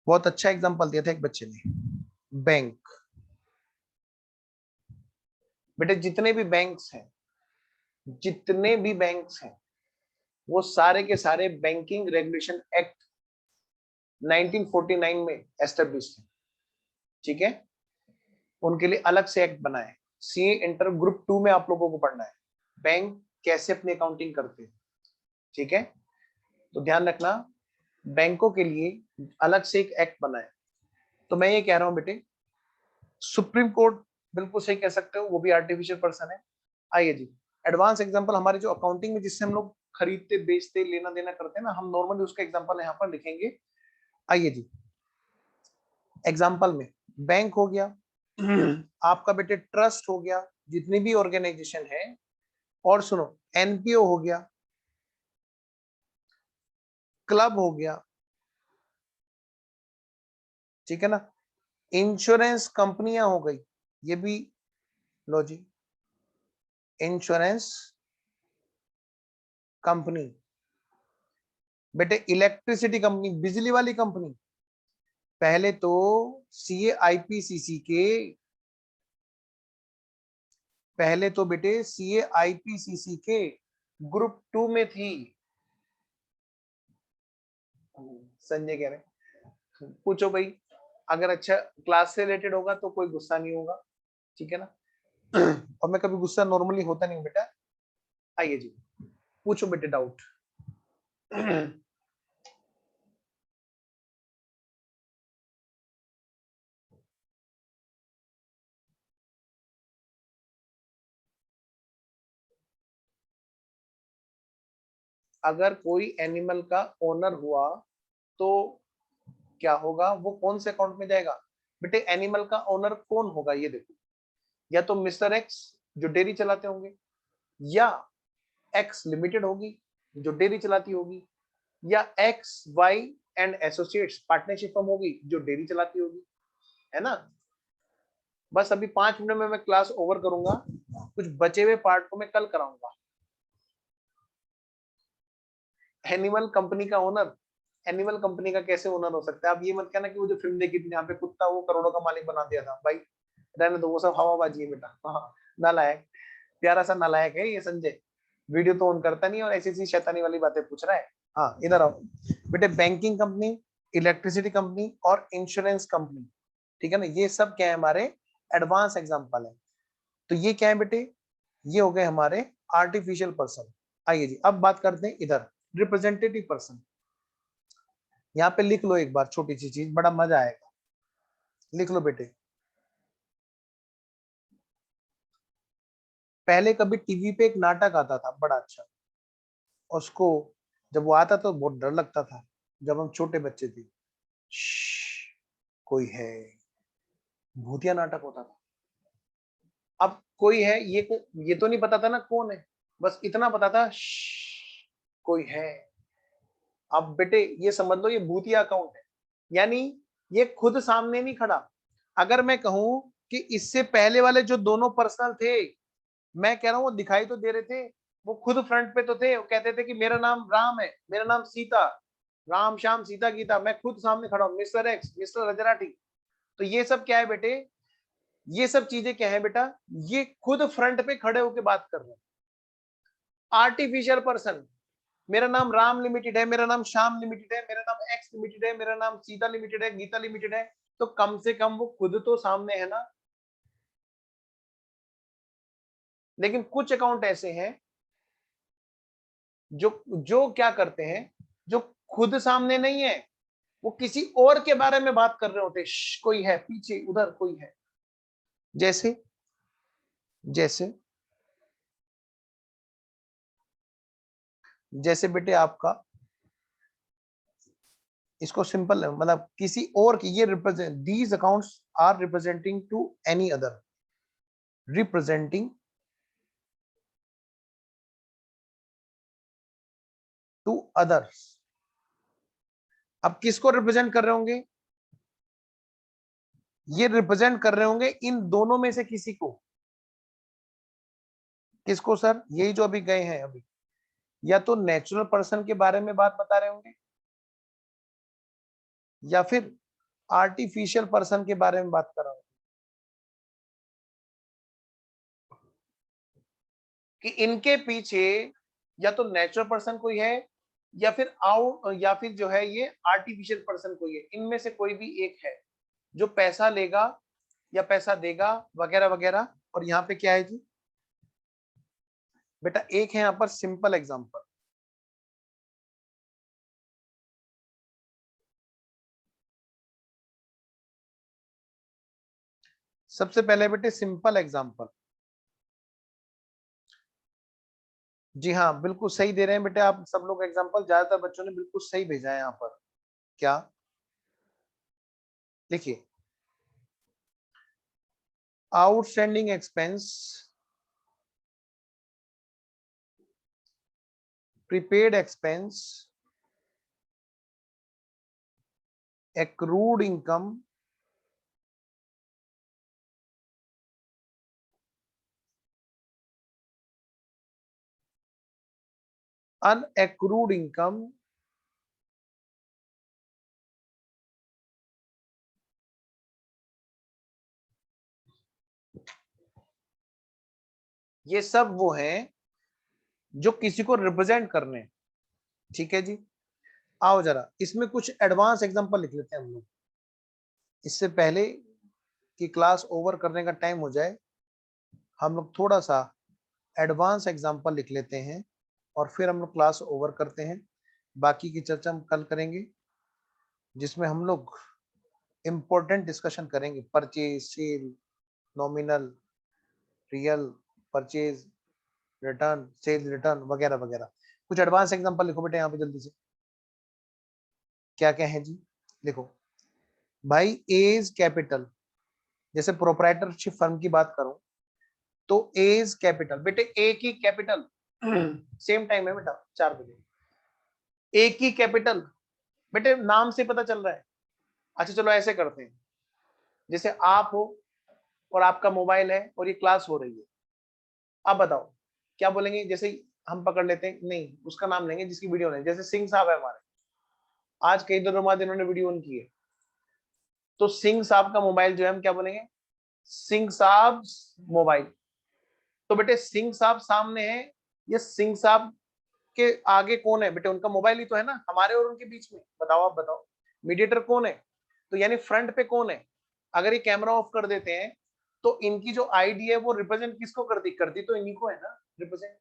बहुत अच्छा एग्जांपल दिया था एक बच्चे ने, बैंक। बेटे जितने भी बैंक्स हैं, जितने भी बैंक्स हैं, वो सारे के सारे बैंकिंग रेगुलेशन एक्ट 1949 में एस्टेब्लिश है, ठीक है। उनके लिए अलग से एक्ट बना है। सीए इंटर ग्रुप 2 में आप लोगों को पढ़ना है, बैंक कैसे अपनी अकाउंटिंग करते हैं, ठीक है। तो ध्यान रखना, बैंकों के लिए अलग से एक एक्ट बना है। तो मैं ये कह रहा हूं बेटे, सुप्रीम कोर्ट बिल्कुल सही कह सकते हो, वो भी आर्टिफिशियल पर्सन है। आइए जी, एडवांस एग्जांपल हमारे जो अकाउंटिंग में जिससे हम लोग खरीदते बेचते लेना देना करते हैं ना, हम नॉर्मली उसका एग्जांपल यहाँ पर लिखेंगे। आइए जी, एग्जांपल में बैंक हो गया आपका बेटे, ट्रस्ट हो गया, जितनी भी ऑर्गेनाइजेशन है, और सुनो एनपीओ हो गया, क्लब हो गया, ठीक है ना, इंश्योरेंस कंपनियां हो गई, ये भी लो जी, इंश्योरेंस कंपनी। बेटे इलेक्ट्रिसिटी कंपनी, बिजली वाली कंपनी, पहले तो सीए आईपीसीसी के, पहले तो बेटे सीए आईपीसीसी के ग्रुप 2 में थी। संजय कह रहे पूछो भाई, अगर अच्छा क्लास से रिलेटेड होगा तो कोई गुस्सा नहीं होगा, ठीक है ना और मैं कभी गुस्सा नॉर्मली होता नहीं हूँ बेटा। आइए जी, पूछो बेटे डाउट अगर कोई एनिमल का ओनर हुआ तो क्या होगा, वो कौन से अकाउंट में जाएगा। बेटे एनिमल का ओनर कौन होगा, ये देखो, या तो मिस्टर एक्स जो डेयरी चलाते होंगे, या एक्स लिमिटेड होगी जो डेयरी चलाती होगी, या X Y and associates partnership firm होगी जो डेयरी चलाती होगी, है ना। बस अभी 5 मिनट में मैं क्लास ओवर करूंगा, कुछ बचे हुए पार्ट को मैं कल कराऊंगा। एनिमल कंपनी का ओनर, एनिमल कंपनी का कैसे ओनर हो सकता है। आप ये मत कहना कि वो जो फिल्म देखी थी जहाँ पे कुत्ता वो करोड़ों का मालिक बना दिया था, भाई रहने दो, वो सब हवाबाजी है बेटा। हाँ, नालायक, प्यारा सा नालायक है ये संजय, वीडियो तो ऑन करता नहीं और ऐसी ऐसी शैतानी वाली बातें पूछ रहा है। हाँ इधर आओ बेटे, बैंकिंग कंपनी, इलेक्ट्रिसिटी कंपनी और इंश्योरेंस कंपनी, ठीक है ना, ये सब क्या है हमारे एडवांस एग्जांपल है। तो ये क्या है बेटे, ये हो गए हमारे आर्टिफिशियल पर्सन। आइए जी, अब बात करते हैं इधर रिप्रेजेंटेटिव पर्सन। यहाँ पे लिख लो एक बार छोटी सी चीज, बड़ा मजा आएगा, लिख लो बेटे। पहले कभी टीवी पे एक नाटक आता था बड़ा अच्छा, उसको जब वो आता तो बहुत डर लगता था, जब हम छोटे बच्चे थे, कोई है, भूतिया नाटक होता था। अब कोई है ये तो नहीं पता था ना कौन है, बस इतना पता था कोई है। अब बेटे ये समझ लो ये भूतिया अकाउंट है, यानी ये खुद सामने नहीं खड़ा। अगर मैं कहूं कि इससे पहले वाले जो दोनों पर्सनल थे, मैं कह रहा हूं वो दिखाई तो दे रहे थे, वो खुद फ्रंट पे तो थे, वो कहते थे कि मेरा नाम राम है, मेरा नाम सीता, राम श्याम सीता गीता, मैं खुद सामने खड़ा हूं, मिस्टर एक्स, मिस्टर रजराटी। तो ये सब क्या है बेटे, ये सब चीजें क्या है बेटा, ये खुद फ्रंट पे खड़े होकर बात कर रहे हैं, आर्टिफिशियल पर्सन। मेरा नाम राम लिमिटेड है, मेरा नाम श्याम लिमिटेड है, मेरा नाम एक्स लिमिटेड है, मेरा नाम सीता लिमिटेड है, गीता लिमिटेड है, तो कम से कम वो खुद तो सामने है ना। लेकिन कुछ अकाउंट ऐसे हैं जो जो क्या करते हैं, जो खुद सामने नहीं है, वो किसी और के बारे में बात कर रहे होते हैं, कोई है पीछे, उधर कोई है। जैसे जैसे जैसे बेटे आपका, इसको सिंपल मतलब किसी और की, ये represent, these accounts are representing to any other, representing to others. अब किसको रिप्रेजेंट कर रहे होंगे, ये रिप्रेजेंट कर रहे होंगे इन दोनों में से किसी को। किसको सर, यही जो अभी गए हैं अभी, या तो नेचुरल पर्सन के बारे में बात बता रहे होंगे, या फिर आर्टिफिशियल पर्सन के बारे में बात कर रहा हूं, कि इनके पीछे या तो नेचुरल पर्सन कोई है, या फिर या फिर जो है ये आर्टिफिशियल पर्सन कोई है, इनमें से कोई भी एक है जो पैसा लेगा या पैसा देगा वगैरह वगैरह। और यहाँ पे क्या है जी बेटा, एक है यहाँ पर सिंपल एग्जांपल। सबसे पहले बेटे सिंपल एग्जांपल, जी हाँ बिल्कुल सही दे रहे हैं बेटे आप सब लोग एग्जांपल, ज्यादातर बच्चों ने बिल्कुल सही भेजा है यहाँ पर। क्या देखिए, outstanding expense, prepaid expense, accrued income, unaccrued income, ये सब वो हैं जो किसी को रिप्रेजेंट करने। ठीक है जी, आओ जरा इसमें कुछ एडवांस एग्जांपल लिख लेते हैं हम लोग, इससे पहले कि क्लास ओवर करने का टाइम हो जाए, हम लोग थोड़ा सा एडवांस एग्जांपल लिख लेते हैं और फिर हम लोग क्लास ओवर करते हैं। बाकी की चर्चा हम कल करेंगे, जिसमें हम लोग इंपॉर्टेंट डिस्कशन करेंगे, purchase, sale, nominal, real, purchase, return, sale return वगैरह वगैरह। कुछ एडवांस एग्जांपल लिखो बेटे यहाँ पे जल्दी से, क्या क्या है जी। देखो भाई, एज कैपिटल, जैसे प्रोप्राइटरशिप फर्म की बात करूं तो एज कैपिटल, बेटे एक ही कैपिटल, सेम टाइम है बेटा 4 बजे, एक ही कैपिटल, बेटे नाम से पता चल रहा है। अच्छा चलो ऐसे करते हैं, जैसे आप हो और आपका मोबाइल है और ये क्लास हो रही है, आप बताओ क्या बोलेंगे। जैसे हम पकड़ लेते हैं, नहीं उसका नाम लेंगे जिसकी वीडियो नहीं, जैसे सिंह साहब है हमारे, आज कई दिनों बाद इन्होंने वीडियो ऑन की है, तो सिंह साहब का मोबाइल जो है हम क्या बोलेंगे, सिंह साहब मोबाइल। तो बेटे सिंह साहब सामने है, ये सिंह साहब के आगे कौन है बेटे, उनका मोबाइल ही तो है ना हमारे और उनके बीच में, बताओ आप बताओ मीडिएटर कौन है, तो यानी फ्रंट पे कौन है। अगर ये कैमरा ऑफ कर देते हैं तो इनकी जो आईडी है वो रिप्रेजेंट किसको करती तो इन्हीं को है ना रिप्रेजेंट।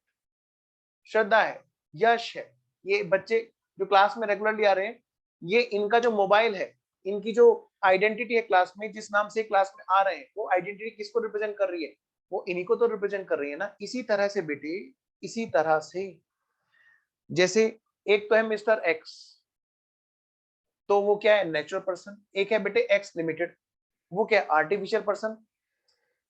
श्रद्धा है, यश है, ये बच्चे जो क्लास में रेगुलरली आ रहे हैं, ये इनका जो मोबाइल है, इनकी जो आइडेंटिटी है क्लास में, जिस नाम से क्लास में आ रहे हैं, वो आइडेंटिटी किसको रिप्रेजेंट कर रही है, वो इन्हीं को तो रिप्रेजेंट कर रही है ना। इसी तरह से बेटे, इसी तरह से जैसे एक तो है मिस्टर एक्स, तो वो क्या है नेचुरल पर्सन, एक है बेटे एक्स लिमिटेड, वो क्या है आर्टिफिशियल पर्सन।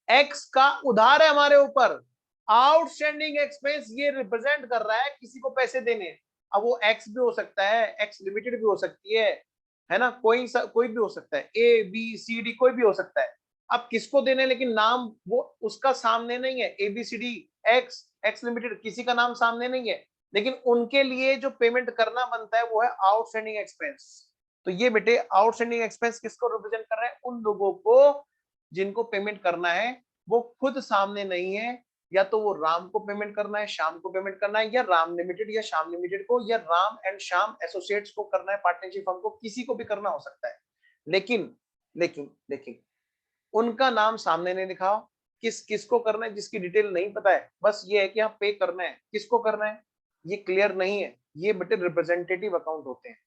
एक्स का उधार है हमारे ऊपर, आउटस्टैंडिंग एक्सपेंस ये रिप्रेजेंट कर रहा है किसी को पैसे देने। अब वो एक्स भी हो सकता है, एक्स लिमिटेड भी हो सकती है ना, कोई भी हो सकता है, ए बी सी डी कोई भी हो सकता है। अब किसको देने, लेकिन नाम वो उसका सामने नहीं है, A B C D, X, X limited किसी का नाम सामने नहीं है, लेकिन उनके लिए जो पेमेंट करना बनता है वो है आउटस्टैंडिंग एक्सपेंस। तो ये बेटे आउटस्टैंडिंग एक्सपेंस किसको रिप्रेजेंट कर रहा है, उन लोगों को जिनको पेमेंट करना है, वो खुद सामने नहीं है, या तो वो राम को पेमेंट करना है, श्याम को पेमेंट करना है, या राम लिमिटेड या श्याम लिमिटेड को, या राम एंड श्याम एसोसिएट्स को करना है, पार्टनरशिप फर्म को, किसी को भी करना हो सकता है। लेकिन लेकिन लेकिन उनका नाम सामने नहीं लिखा। किसको करना है, जिसकी डिटेल नहीं पता है, बस ये है कि हाँ पे करना है, किसको करना है ये क्लियर नहीं है, ये बेटे रिप्रेजेंटेटिव अकाउंट होते हैं।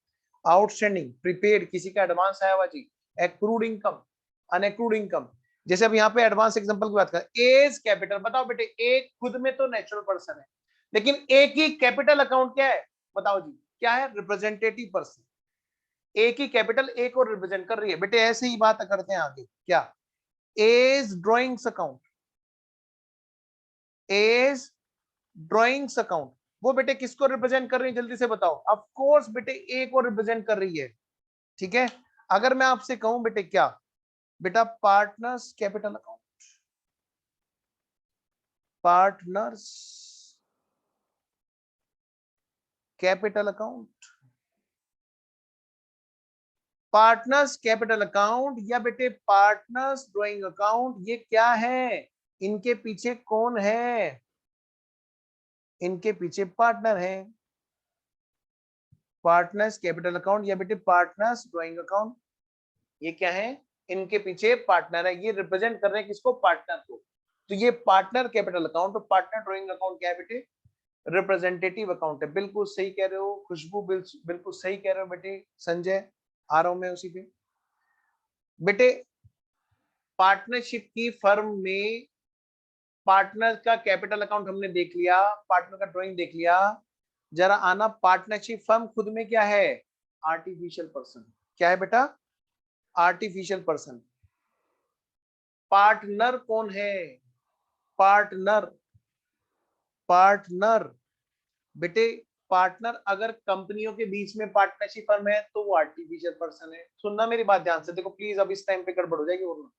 आउटस्टैंडिंग, प्रीपेड, किसी का एडवांस आया हुआ जी, एक्रूड इनकम, अनएक्रूड इनकम। जैसे अब यहाँ पे एडवांस एग्जांपल की बात करें, एज कैपिटल, बताओ बेटे एक खुद में तो नेचुरल पर्सन है, लेकिन एक ही कैपिटल अकाउंट क्या है, बताओ जी क्या है, रिप्रेजेंटेटिव पर्सन। एक ही कैपिटल एक और रिप्रेजेंट कर रही है बेटे, ऐसे ही बात करते हैं आगे। क्या, as drawings account, as drawings account, वो बेटे किसको रिप्रेजेंट कर रही है, जल्दी से बताओ। ऑफ कोर्स बेटे एक और रिप्रेजेंट कर रही है, ठीक है। अगर मैं आपसे कहूं बेटे क्या, बेटा partners capital account, partners capital account, partners capital account या बेटे पार्टनर्स ड्रॉइंग अकाउंट, ये क्या है, इनके पीछे कौन है, इनके पीछे पार्टनर है। पार्टनर्स कैपिटल अकाउंट या बेटे पार्टनर्स ड्रॉइंग अकाउंट, ये क्या है, इनके पीछे पार्टनर है, ये रिप्रेजेंट कर रहे हैं किसको, पार्टनर को। तो ये पार्टनर कैपिटल अकाउंट और पार्टनर ड्रॉइंग अकाउंट क्या है बेटे, रिप्रेजेंटेटिव अकाउंट है। बिल्कुल सही कह रहे हो खुशबू, बिल्कुल सही कह रहे हो बेटे संजय, आ रहा हूं मैं उसी पे। बेटे पार्टनरशिप की फर्म में पार्टनर का कैपिटल अकाउंट हमने देख लिया, पार्टनर का ड्राइंग देख लिया, जरा आना पार्टनरशिप फर्म खुद में क्या है, आर्टिफिशियल पर्सन। क्या है बेटा, आर्टिफिशियल पर्सन। पार्टनर कौन है, पार्टनर, पार्टनर बेटे, पार्टनर अगर कंपनियों के बीच में पार्टनरशिप फर्म है तो वो आर्टिफिशियल पर्सन है। सुनना मेरी बात ध्यान से, देखो प्लीज अब इस टाइम पे गड़बड़ हो जाएगी, वरना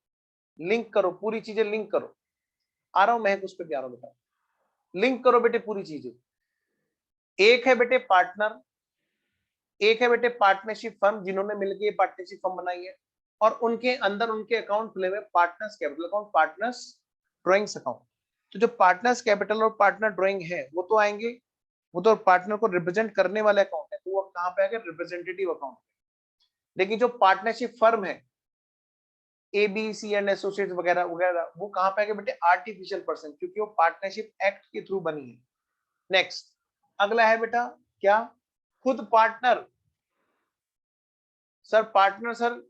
लिंक करो पूरी चीजें, लिंक करो। आ रहा हूं मैं उस पर भी आ रहा हूं बेटा, लिंक करो बेटे पूरी चीजें। एक है बेटे पार्टनर, एक है बेटे पार्टनरशिप फर्म जिन्होंने मिलकर पार्टनरशिप फर्म बनाई है, और उनके अंदर उनके अकाउंट खुले हुए partners capital account, partners drawings account. तो जो पार्टनर्स कैपिटल और पार्टनर ड्रॉइंग है वो तो आएंगे, वो तो पार्टनर को रिप्रेजेंट करने वाले अकाउंट है, तो वो कहां पे आएगा, रिप्रेजेंटेटिव अकाउंट। लेकिन जो पार्टनरशिप फर्म है एबीसी एंड एसोसिएट्स वगैरह वगैरह, वो कहां पे आएगा बेटे, आर्टिफिशियल पर्सन, क्योंकि वो पार्टनरशिप एक्ट के थ्रू बनी है। नेक्स्ट अगला है बेटा क्या, खुद पार्टनर। सर पार्टनर सर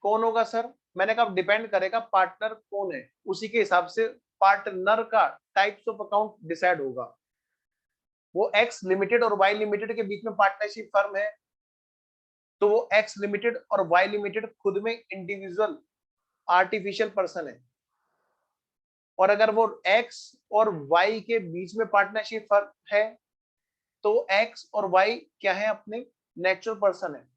कौन होगा सर, मैंने कहा डिपेंड करेगा पार्टनर कौन है, उसी के हिसाब से पार्टनर का टाइप्स ऑफ अकाउंट डिसाइड होगा। वो एक्स लिमिटेड और वाई लिमिटेड के बीच में पार्टनरशिप फर्म है, तो वो एक्स लिमिटेड और वाई लिमिटेड खुद में इंडिविजुअल आर्टिफिशियल पर्सन है। और अगर वो एक्स और वाई के बीच में पार्टनरशिप फर्म है तो एक्स और वाई क्या है, अपने नेचुरल पर्सन है।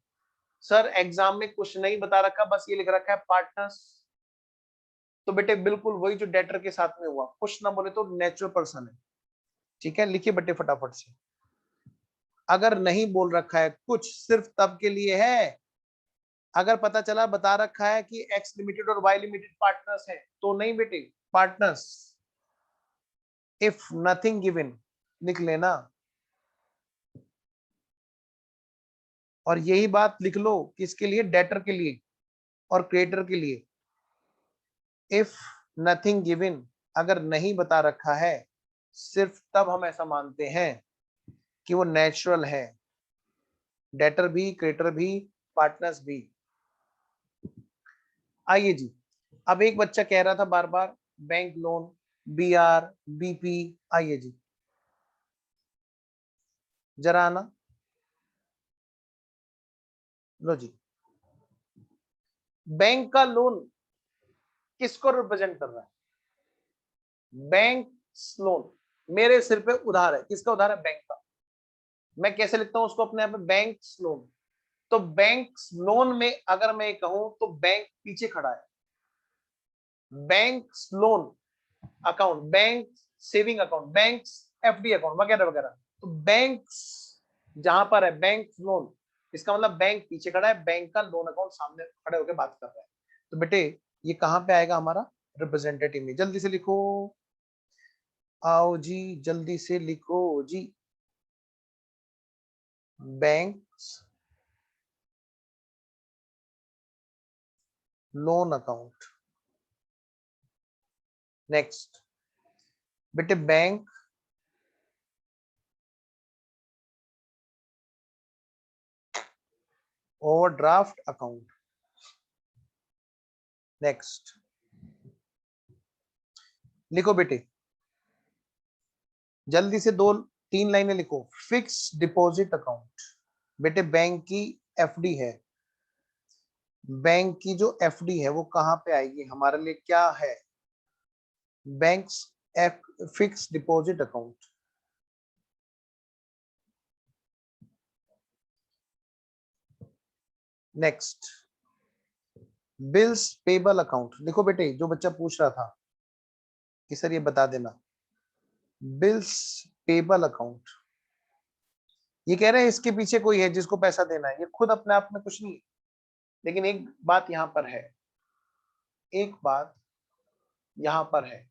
सर एग्जाम में कुछ नहीं बता रखा, बस ये लिख रखा है पार्टनर्स, तो बेटे बिल्कुल वही जो डेटर के साथ में हुआ, कुछ ना बोले तो नेचुरल पर्सन है। ठीक है, लिखिए बेटे फटाफट से। अगर नहीं बोल रखा है कुछ, सिर्फ तब के लिए है, अगर पता चला बता रखा है कि एक्स लिमिटेड और वाई लिमिटेड पार्टनर्स हैं, तो नहीं बेटे, पार्टनर्स। इफ नथिंग गिवन लिख लेना, और यही बात लिख लो किसके लिए, डेटर के लिए और क्रिएटर के लिए। इफ नथिंग गिवन, अगर नहीं बता रखा है, सिर्फ तब हम ऐसा मानते हैं कि वो नेचुरल है, डेटर भी, क्रिएटर भी, पार्टनर्स भी। आइए जी, अब एक बच्चा कह रहा था बार बार बैंक लोन, बीआर, बीपी। आइए जी जरा आना, लो जी। बैंक का लोन किसको रिप्रेजेंट कर रहा है, बैंक लोन मेरे सिर पे उधार है, किसका उधार है, बैंक का। मैं कैसे लिखता हूं उसको अपने आप में, बैंक लोन। तो बैंक लोन में अगर मैं कहूं तो बैंक पीछे खड़ा है, bank loan account, bank saving account, bank FD account वगैरह वगैरह। तो बैंक जहां पर है बैंक लोन, इसका मतलब बैंक पीछे खड़ा है, बैंक का लोन अकाउंट सामने खड़े होकर बात कर रहा है। तो बेटे ये कहां पे आएगा हमारा, रिप्रेजेंटेटिव में, जल्दी से लिखो। आओ जी जल्दी से लिखो जी। Banks loan account. नेक्स्ट बेटे बैंक ओवरड्राफ्ट अकाउंट। नेक्स्ट लिखो बेटे, जल्दी से 2-3 लाइनें लिखो। Fix deposit account. बेटे बैंक की एफडी है, बैंक की जो एफडी है वो कहां पे आएगी हमारे लिए, क्या है? Banks fix deposit account. Next bills payable account. लिखो बेटे, जो बच्चा पूछ रहा था कि सर ये बता देना, बिल्स पेबल अकाउंट। ये कह रहे हैं इसके पीछे कोई है जिसको पैसा देना है, ये खुद अपने आप में कुछ नहीं है। लेकिन एक बात यहां पर है, एक बात यहां पर है,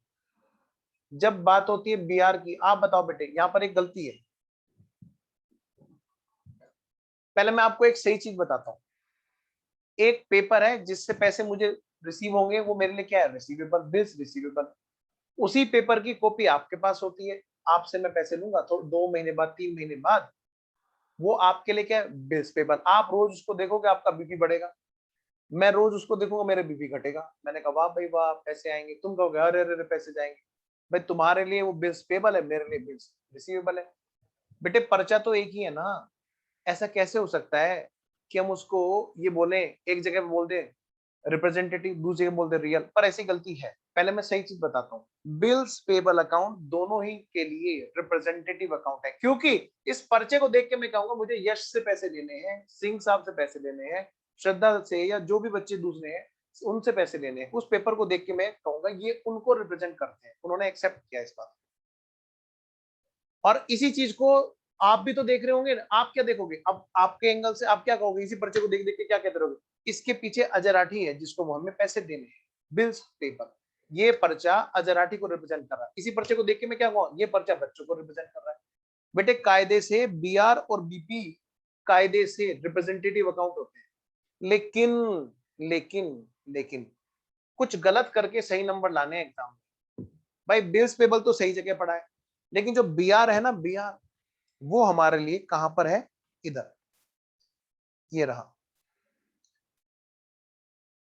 जब बात होती है बीआर की, आप बताओ बेटे यहां पर एक गलती है। पहले मैं आपको एक सही चीज बताता हूं। एक पेपर है जिससे पैसे मुझे रिसीव होंगे, वो मेरे लिए क्या है? Receivable, bills receivable. उसी पेपर की कॉपी आपके पास होती है, आपसे मैं पैसे लूंगा तो 2 महीने बाद, 3 महीने बाद वो आपके लिए क्या है? Bills payable. आप रोज उसको देखोगे, आपका बीपी बढ़ेगा। मैं रोज उसको देखूंगा, मेरे बीपी घटेगा। मैंने कहा वाह भाई वाह, पैसे आएंगे। तुम कहोगे अरे अरे पैसे जाएंगे। भाई तुम्हारे लिए वो बिल्स पेबल है, मेरे लिए बिल्स रिसीवेबल है। बेटे पर्चा तो एक ही है ना। ऐसा कैसे हो सकता है कि हम उसको ये बोले, एक जगह पे बोल दे रिप्रेजेंटेटिव, दूसरी जगह बोल दे रियल, पर ऐसी गलती है। पहले मैं सही चीज बताता हूँ। बिल्स पेबल अकाउंट दोनों ही के लिए रिप्रेजेंटेटिव अकाउंट है, क्योंकि इस पर्चे को देख के मैं कहूंगा मुझे यश से पैसे लेने हैं, सिंह साहब से पैसे लेने हैं, श्रद्धा से, या जो भी बच्चे दूसरे हैं उनसे पैसे लेने हैं। उस पेपर को देख के मैं कहूंगा ये उनको रिप्रेजेंट करते हैं, उन्होंने एक्सेप्ट किया इस बात। और इसी चीज को आप भी तो देख रहे होंगे। आप क्या देखोगे अब, आपके एंगल से आप क्या कहोगे? इसी पर्चे को देख देख के क्या कहते रहोगे? इसके पीछे अजराठी है जिसको वो हमें पैसे देने हैं, बिल्स पेपर। ये पर्चा अजराठी को रिप्रेजेंट कर रहा है। इसी पर्चे को देख के मैं क्या कहूँ? ये पर्चा बच्चों को रिप्रेजेंट कर रहा है। बेटे कायदे से बीआर और बीपी कायदे से रिप्रेजेंटेटिव अकाउंट होते हैं, लेकिन लेकिन लेकिन कुछ गलत करके सही नंबर लाने हैं एग्जाम में। भाई बिल्स पेबल तो सही जगह पड़ा है, लेकिन जो बीआर है ना, बीआर वो हमारे लिए कहां पर है? इधर, ये रहा।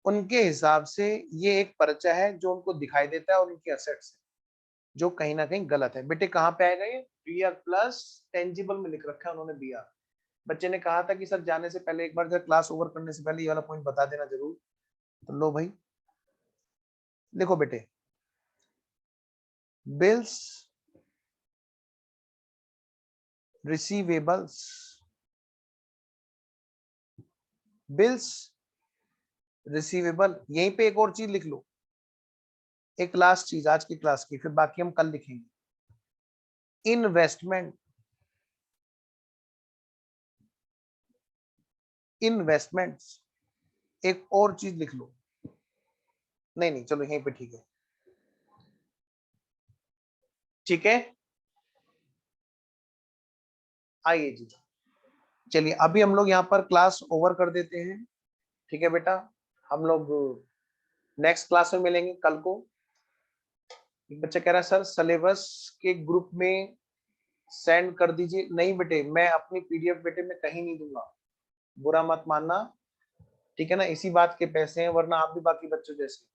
उनके हिसाब से ये एक पर्चा है जो उनको दिखाई देता है और उनकी असेट्स है, जो कहीं ना कहीं गलत है। बेटे कहां पे आएगा ये? बीआर प्लस टेंजिबल में लिख रखा है उन्होंने बीआर। बच्चे ने कहा था कि सर जाने से पहले एक बार जब क्लास ओवर करने से पहले ये वाला पॉइंट बता देना जरूर। तो लो भाई, लिखो बेटे, बिल्स रिसीवेबल्स, बिल्स रिसीवेबल। यहीं पे एक और चीज लिख लो, एक लास्ट चीज आज की क्लास की, फिर बाकी हम कल लिखेंगे। इन्वेस्टमेंट, इन्वेस्टमेंट्स, एक और चीज लिख लो। नहीं नहीं चलो यहीं पे ठीक है, ठीक है। आइए जी, चलिए अभी हम लोग यहाँ पर क्लास ओवर कर देते हैं। ठीक है बेटा, हम लोग नेक्स्ट क्लास में मिलेंगे कल को। एक बच्चा कह रहा है सर सिलेबस के ग्रुप में सेंड कर दीजिए। नहीं बेटे, मैं अपनी पीडीएफ बेटे में कहीं नहीं दूंगा, बुरा मत मानना। ठीक है ना, इसी बात के पैसे हैं, वरना आप भी बाकी बच्चों जैसे।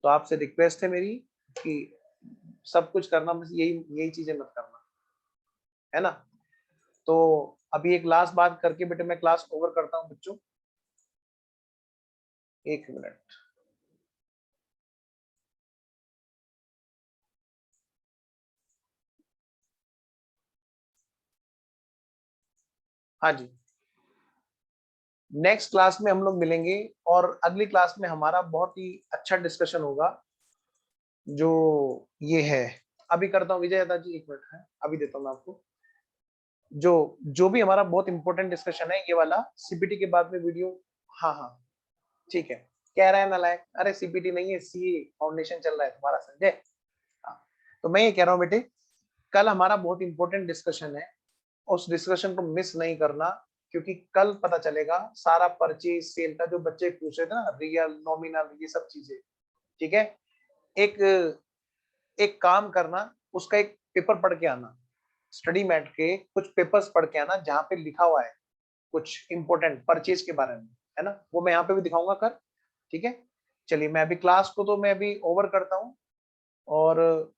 तो आपसे रिक्वेस्ट है मेरी कि सब कुछ करना, बस यही यही चीजें मत करना, है ना। तो अभी एक लास्ट बात करके बेटे मैं क्लास ओवर करता हूँ बच्चों। 1 मिनट। हाँ जी, नेक्स्ट क्लास में हम लोग मिलेंगे, और अगली क्लास में हमारा बहुत ही अच्छा डिस्कशन होगा। जो ये है, अभी करता हूँ विजय दादा जी, 1 मिनट है, अभी देता हूँ मैं आपको। जो जो भी हमारा बहुत इंपॉर्टेंट डिस्कशन है ये वाला, सीपीटी के बाद में वीडियो। हाँ हाँ ठीक है। कह रहा है नालायक, अरे सीपीटी नहीं है, सी फाउंडेशन चल रहा है तुम्हारा संजय। हाँ, तो मैं ये कह रहा हूँ बेटे, कल हमारा बहुत इंपॉर्टेंट डिस्कशन है, उस डिस्कशन को मिस नहीं करना, क्योंकि कल पता चलेगा सारा परचेज सेल का जो बच्चे पूछ रहे थे ना, रियल नॉमिनल ये सब चीजें, ठीक है। एक एक काम करना, उसका एक पेपर पढ़ के आना, स्टडी मैट के कुछ पेपर्स पढ़ के आना जहाँ पे लिखा हुआ है कुछ इंपॉर्टेंट परचेज के बारे में, है ना, वो मैं यहाँ पे भी दिखाऊंगा कर, ठीक है। चलिए मैं अभी क्लास को तो मैं अभी ओवर करता हूँ, और